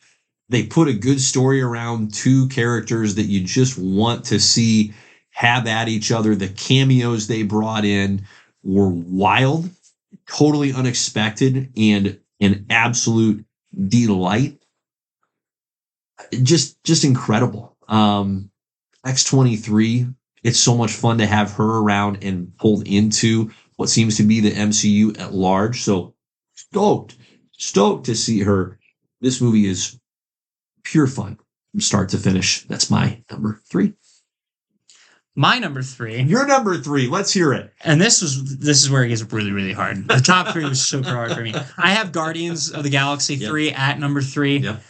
They put a good story around two characters that you just want to see have at each other. The cameos they brought in were wild, totally unexpected, and an absolute delight. Just incredible. X-23, it's so much fun to have her around and pulled into what seems to be the MCU at large. So stoked to see her. This movie is pure fun from start to finish. That's my number 3.
My number 3.
Your number 3. Let's hear it.
And this is where it gets really, really hard. The top 3 was super hard for me. I have Guardians of the Galaxy 3 at number 3.
Yep.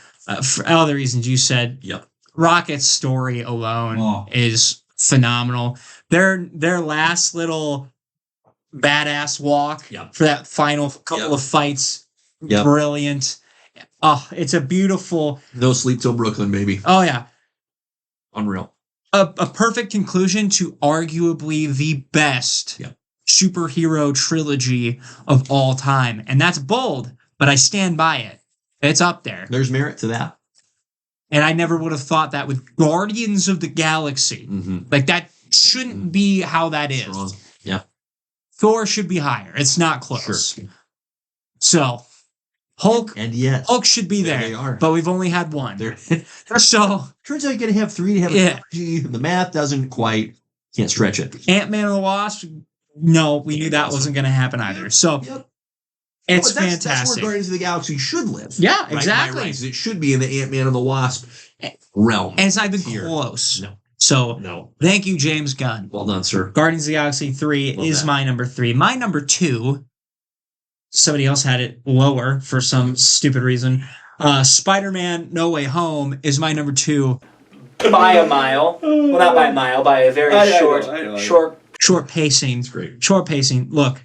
For all the reasons you said.
Yep.
Rocket's story alone is phenomenal. Their last little badass walk for that final couple of fights, brilliant. Oh, it's a beautiful.
No Sleep Till Brooklyn, baby.
Oh yeah,
unreal.
A perfect conclusion to arguably the best superhero trilogy of all time, and that's bold, but I stand by it. It's up there.
There's merit to that.
And I never would have thought that with Guardians of the Galaxy.
Mm-hmm.
Like, that shouldn't be how that is.
Strong. Yeah.
Thor should be higher. It's not close. Sure. So, Hulk should be there.
They are.
But we've only had one. So
turns out you gotta have 3 to have a trilogy. The math doesn't quite, can't stretch it.
Ant-Man and the Wasp, no, we knew that wasn't going to happen either. So, it's fantastic. That's where
Guardians of the Galaxy should live.
Yeah, exactly.
Right? It should be in the Ant-Man and the Wasp realm.
And it's not even close. No. So, thank you, James Gunn.
Well done, sir.
Guardians of the Galaxy 3 is my number 3. My number 2, somebody else had it lower for some stupid reason. Spider-Man No Way Home is my number 2.
By a mile. Well, not by a mile, by a very short
pacing.
It's great.
Short pacing. Look,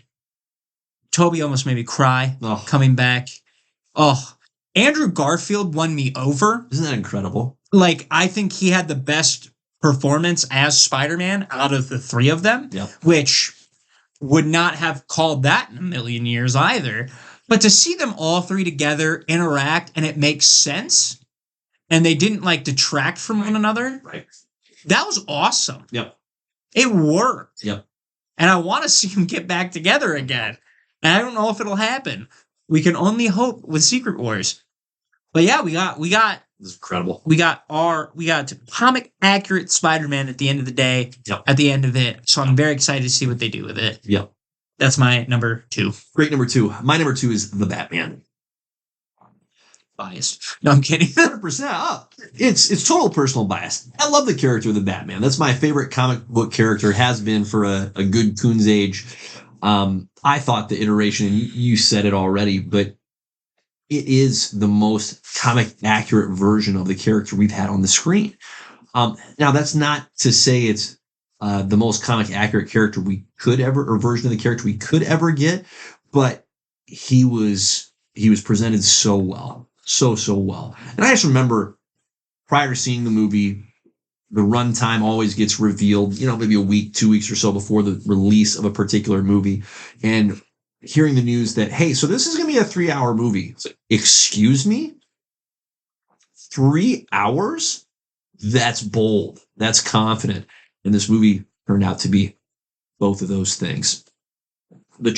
Toby almost made me cry coming back. Oh, Andrew Garfield won me over.
Isn't that incredible?
Like, I think he had the best performance as Spider-Man out of the 3 of them, which would not have called that in a million years either. But to see them all 3 together interact and it makes sense, and they didn't detract from one another, that was awesome.
Yep.
It worked.
Yep.
And I want to see them get back together again. And I don't know if it'll happen. We can only hope with Secret Wars. But yeah, we got
This is incredible.
We got comic accurate Spider-Man at the end of the day.
Yep.
At the end of it, so I'm very excited to see what they do with it.
Yep.
That's my number 2.
Great number 2. My number 2 is the Batman.
Biased. No, I'm kidding.
100% up. It's total personal bias. I love the character of the Batman. That's my favorite comic book character, has been for a good coon's age. I thought the iteration, and you said it already, but it is the most comic accurate version of the character we've had on the screen. Now, that's not to say it's the most comic accurate character we could ever, or version of the character we could ever get, but he was presented so well. So well. And I just remember prior to seeing the movie, the runtime always gets revealed, maybe a week, 2 weeks or so before the release of a particular movie. And hearing the news that, hey, so this is going to be a 3-hour movie. It's like, excuse me? 3 hours? That's bold. That's confident. And this movie turned out to be both of those things. The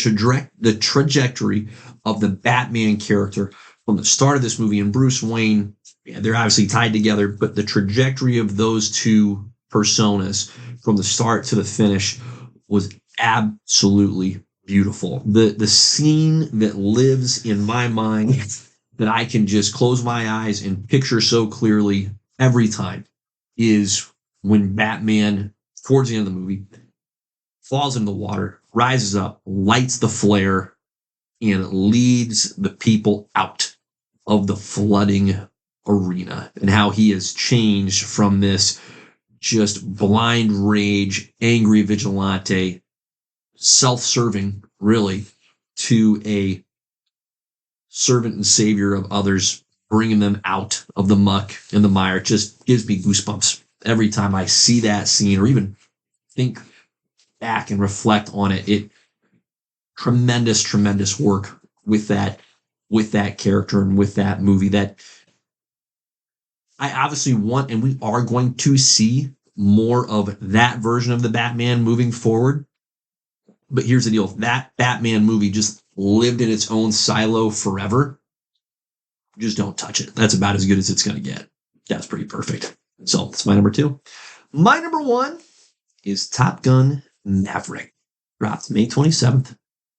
trajectory of the Batman character from the start of this movie, and Bruce Wayne, they're obviously tied together, but the trajectory of those two personas from the start to the finish was absolutely beautiful. The scene that lives in my mind that I can just close my eyes and picture so clearly every time is when Batman, towards the end of the movie, falls into the water, rises up, lights the flare, and leads the people out of the flooding arena, and how he has changed from this just blind rage, angry vigilante, self-serving, really, to a servant and savior of others, bringing them out of the muck and the mire. It just gives me goosebumps every time I see that scene, or even think back and reflect on it. Tremendous work with that character and with that movie that I obviously want, and we are going to see more of that version of the Batman moving forward. But here's the deal. If that Batman movie just lived in its own silo forever, just don't touch it. That's about as good as it's going to get. That's pretty perfect. So that's my number 2. My number 1 is Top Gun Maverick. Dropped May 27th,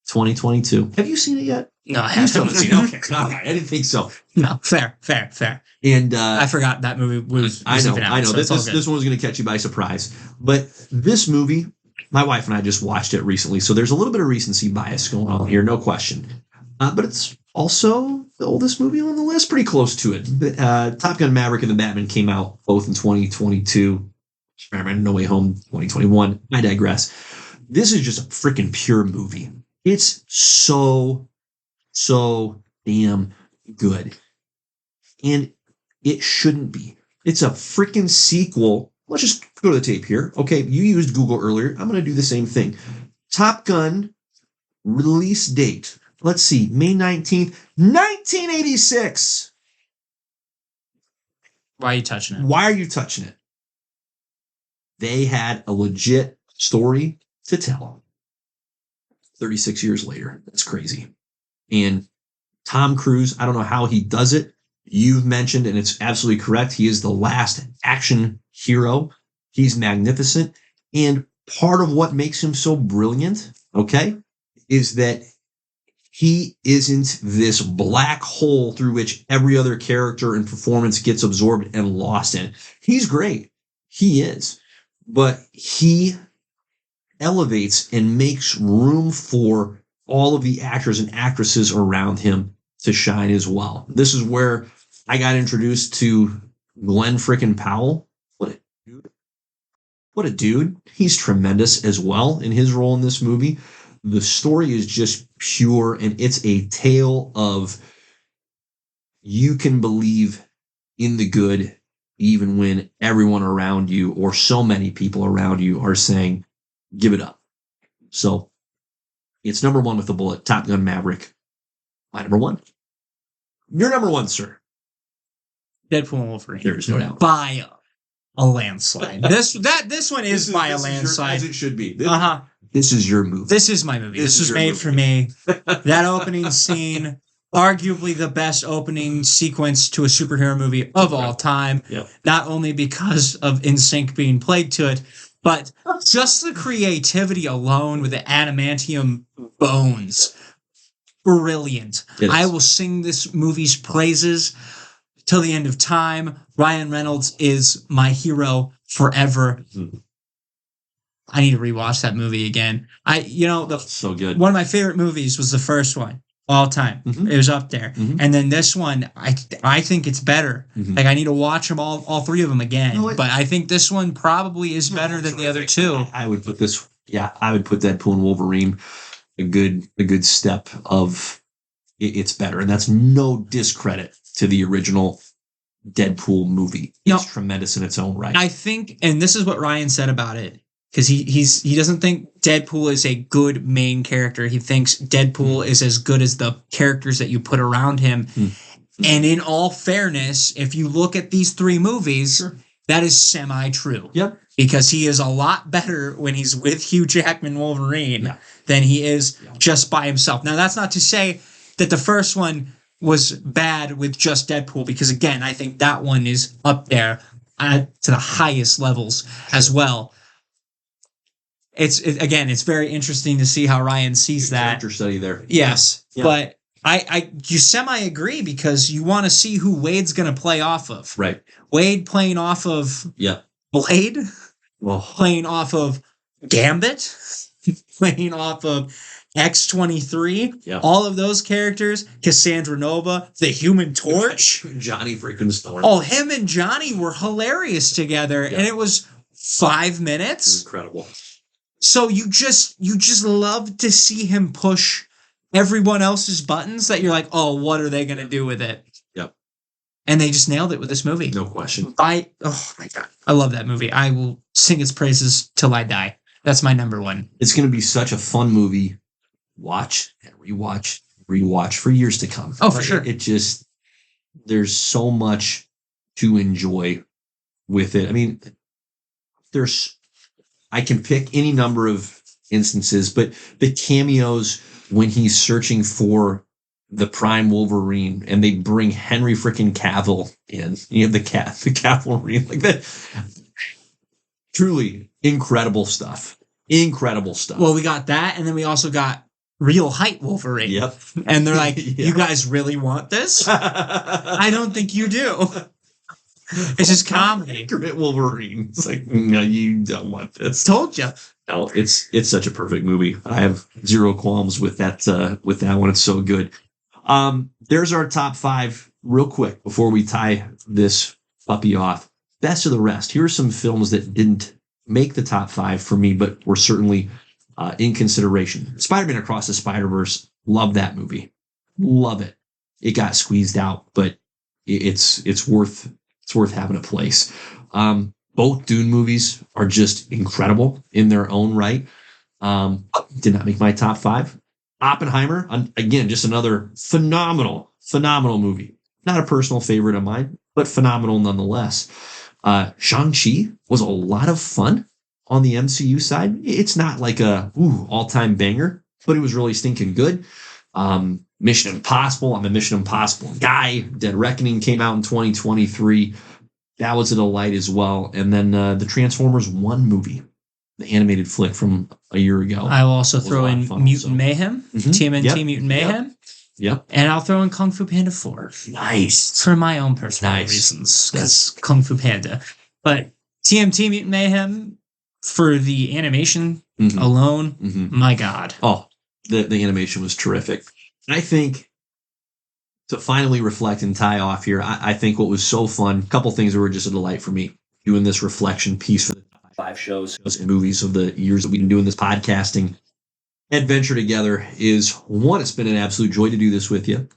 2022. Have you seen it yet?
No, I haven't seen it.
Okay. All right. I didn't think so.
No, fair.
And
I forgot that movie was
I know.
even out, so
this one was going to catch you by surprise. But this movie, my wife and I just watched it recently, so there's a little bit of recency bias going on here, no question. But it's also the oldest movie on the list, pretty close to it. Top Gun Maverick and the Batman came out both in 2022. Spider-Man No Way Home 2021. I digress. This is just a freaking pure movie. It's so damn good. And it shouldn't be. It's a freaking sequel. Let's just go to the tape here. Okay, you used Google earlier. I'm going to do the same thing. Top Gun release date. Let's see. May 19th, 1986.
Why are you touching it?
Why are you touching it? They had a legit story to tell. 36 years later. That's crazy. And Tom Cruise, I don't know how he does it. You've mentioned, and it's absolutely correct, he is the last action hero. He's magnificent. And part of what makes him so brilliant, okay, is that he isn't this black hole through which every other character and performance gets absorbed and lost in. He's great. He is. But he elevates and makes room for all of the actors and actresses around him to shine as well. This is where I got introduced to Glenn frickin' Powell. What a dude. He's tremendous as well in his role in this movie. The story is just pure, and it's a tale of you can believe in the good even when everyone around you, or so many people around you, are saying, give it up. So it's number 1 with a bullet. Top Gun Maverick. My number 1. Your number 1, sir.
Deadpool and Wolverine.
There's no doubt.
By a landslide. This one is by a landslide.
As it should be.
Uh-huh.
This is your movie.
This is my movie. This was made for me. That opening scene arguably the best opening sequence to a superhero movie of all time.
Yep.
Not only because of NSYNC being played to it, but just the creativity alone with the adamantium bones. Brilliant. I will sing this movie's praises till the end of time. Ryan Reynolds is my hero forever. Mm-hmm. I need to rewatch that movie again. So good. One of my favorite movies was the first one, all time. Mm-hmm. It was up there. Mm-hmm. And then this one, I think it's better. Mm-hmm. Like I need to watch them all three of them again. But I think this one probably is better than the other two.
I would put Deadpool and Wolverine a good step of it's better, and that's no discredit to the original Deadpool movie. It's tremendous in its own right.
I think, and this is what Ryan said about it. Because he doesn't think Deadpool is a good main character. He thinks Deadpool is as good as the characters that you put around him. Mm-hmm. And in all fairness, if you look at these three movies, that is semi-true.
Yep.
Because he is a lot better when he's with Hugh Jackman Wolverine than he is just by himself. Now, that's not to say that the first one was bad with just Deadpool. Because, again, I think that one is up there to the highest levels as well. It's very interesting to see how Ryan sees that.
Character study there.
Yes, but you semi-agree because you want to see who Wade's going to play off of.
Right.
Wade playing off of Blade, playing off of Gambit, playing off of X-23, all of those characters, Cassandra Nova, the Human Torch.
Johnny freaking Storm.
Oh, him and Johnny were hilarious together, and it was 5 minutes.
Incredible.
So you just love to see him push everyone else's buttons that you're like, oh, what are they going to do with it?
Yep.
And they just nailed it with this movie.
No question.
Oh my God. I love that movie. I will sing its praises till I die. That's my number one.
It's going to be such a fun movie. Watch and rewatch for years to come.
Oh, for sure.
There's so much to enjoy with it. I mean, I can pick any number of instances, but the cameos when he's searching for the Prime Wolverine and they bring Henry freaking Cavill in, the Cavalry like that. Truly incredible stuff. Incredible stuff.
Well, we got that, and then we also got real height Wolverine.
Yep.
And they're like, you guys really want this? I don't think you do. It's just comedy.
Commit Wolverine. It's like, no, you don't want this.
Told you.
No, it's such a perfect movie. I have zero qualms with that one. It's so good. There's our top 5 real quick before we tie this puppy off. Best of the rest. Here are some films that didn't make the top 5 for me, but were certainly in consideration. Spider-Man Across the Spider-Verse. Love that movie. Love it. It got squeezed out, but it's worth having a place. Both Dune movies are just incredible in their own right. Did not make my top 5. Oppenheimer, again, just another phenomenal movie. Not a personal favorite of mine, but phenomenal nonetheless. Shang-Chi was a lot of fun on the MCU side. It's not like a all-time banger, but it was really stinking good. Mission Impossible. I'm a Mission Impossible guy. Dead Reckoning came out in 2023. That was a delight as well. And then the Transformers 1 movie, the animated flick from a year ago.
I will also throw in Mutant Mayhem, TMNT Mutant Mayhem.
Yep.
And I'll throw in Kung Fu Panda 4.
Nice.
For my own personal reasons, because Kung Fu Panda. But TMT Mutant Mayhem, for the animation alone, my God.
Oh, the animation was terrific. I think, to finally reflect and tie off here, I think what was so fun, a couple things that were just a delight for me, doing this reflection piece for the 5 shows and movies of the years that we've been doing this podcasting adventure together is, one, it's been an absolute joy to do this with you.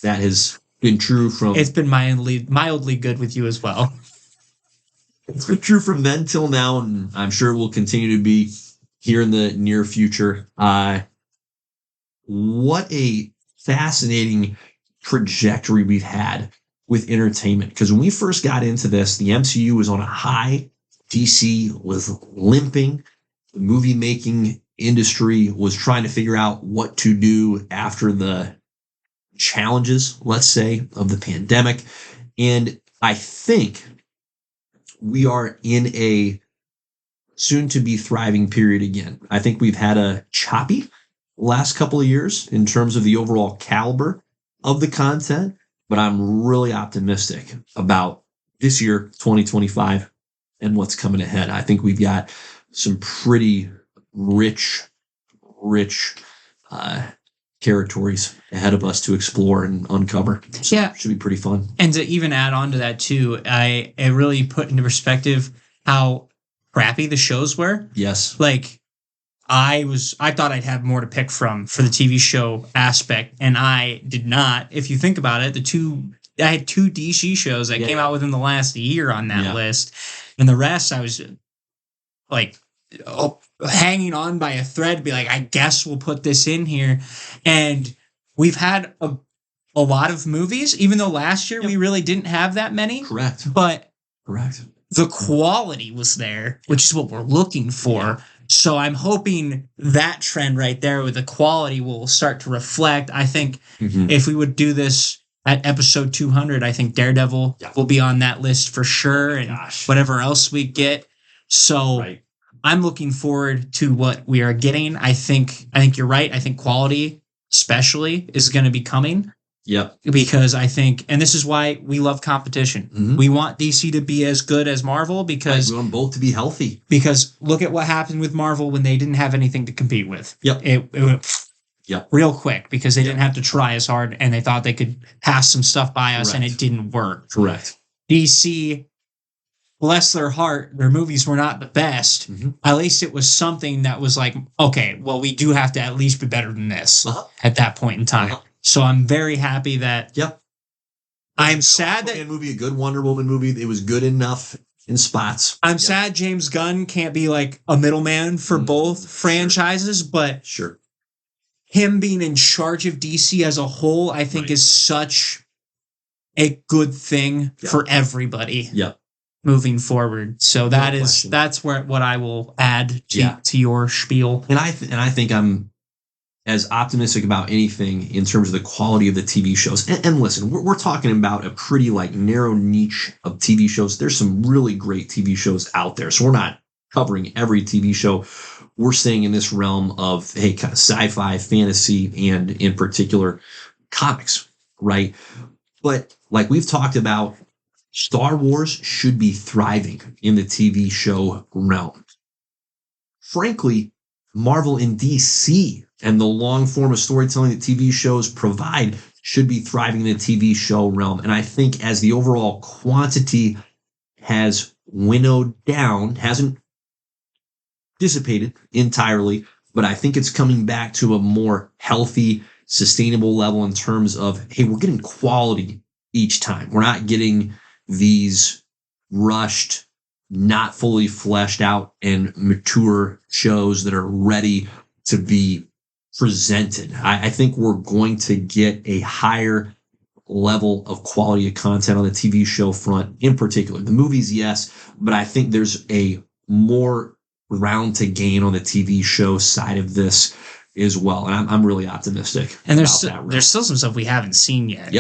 That has been true from...
It's been mildly good with you as well.
It's been true from then till now, and I'm sure it will continue to be here in the near future. What a fascinating trajectory we've had with entertainment. Because when we first got into this, the MCU was on a high. DC was limping. The movie making industry was trying to figure out what to do after the challenges, let's say, of the pandemic. And I think we are in a soon to be thriving period again. I think we've had a choppy last couple of years in terms of the overall caliber of the content, but I'm really optimistic about this year, 2025, and what's coming ahead. I think we've got some pretty rich territories ahead of us to explore and uncover. So
yeah,
should be pretty fun.
And to even add on to that too, it really put into perspective how crappy the shows were.
Yes.
Like I thought I'd have more to pick from for the TV show aspect, and I did not. If you think about it, I had 2 DC shows that came out within the last year on that list, and the rest I was like hanging on by a thread, be like, I guess we'll put this in here. And we've had a lot of movies, even though last year we really didn't have that many.
Correct.
But
correct.
The quality was there, which is what we're looking for. Yeah. So I'm hoping that trend right there with the quality will start to reflect. I think if we would do this at episode 200, I think Daredevil will be on that list for sure, and whatever else we get. So I'm looking forward to what we are getting. I think you're right. I think quality especially is going to be coming.
Yep.
Because I think, and this is why we love competition. We want DC to be as good as Marvel because
we want both to be healthy.
Because look at what happened with Marvel when they didn't have anything to compete with.
Yep.
It went real quick because they didn't have to try as hard, and they thought they could pass some stuff by us, and it didn't work.
Correct.
DC, bless their heart, their movies were not the best. At least it was something that was like, okay, well, we do have to at least be better than this at that point in time. So I'm very happy that. I'm sad that
movie, a good Wonder Woman movie. It was good enough in spots.
I'm sad James Gunn can't be like a middleman for both franchises, but him being in charge of DC as a whole, I think is such a good thing for everybody. Moving forward. So that's what I will add to your spiel.
And I think I'm as optimistic about anything in terms of the quality of the TV shows. And listen, we're talking about a pretty like narrow niche of TV shows. There's some really great TV shows out there. So we're not covering every TV show. We're staying in this realm of, hey, kind of sci-fi, fantasy, and in particular comics, right? But like we've talked about, Star Wars should be thriving in the TV show realm. Frankly, Marvel and DC and the long form of storytelling that TV shows provide should be thriving in the TV show realm. And I think as the overall quantity has winnowed down, hasn't dissipated entirely, but I think it's coming back to a more healthy, sustainable level in terms of, hey, we're getting quality each time. We're not getting these rushed, not fully fleshed out and mature shows that are ready to be presented. I think we're going to get a higher level of quality of content on the TV show front in particular. The movies, yes, but I think there's a more ground to gain on the TV show side of this as well. And I'm really optimistic.
And there's still some stuff we haven't seen yet.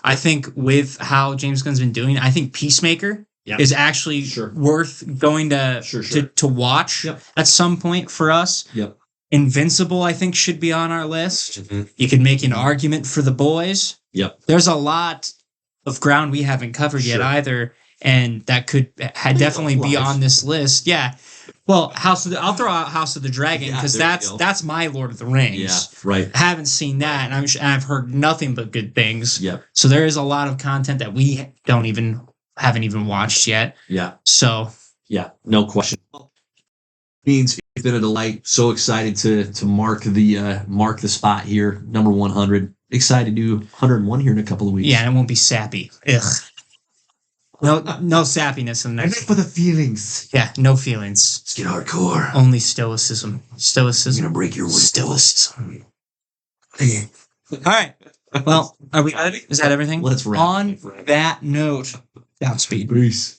I think with how James Gunn's been doing, I think Peacemaker is actually worth going to watch at some point for us. Invincible, I think, should be on our list. You could make an argument for The Boys. There's a lot of ground we haven't covered yet either, and that could definitely be on this list. Well, I'll throw out House of the Dragon because that's my Lord of the Rings. I haven't seen that, and I've heard nothing but good things. So there is a lot of content that we haven't even watched yet. So
no question. Means it's been a delight. So excited to mark the spot here, number 100. Excited to do 101 here in a couple of weeks.
Yeah, and it won't be sappy. Ugh. No sappiness in the next.
For the feelings.
Yeah, no feelings.
Let's get hardcore.
Only stoicism.
I'm gonna break your will.
Stoicism. Okay. All right. Well, are we? Is that everything?
Let's wrap.
On that note, Godspeed.
Peace.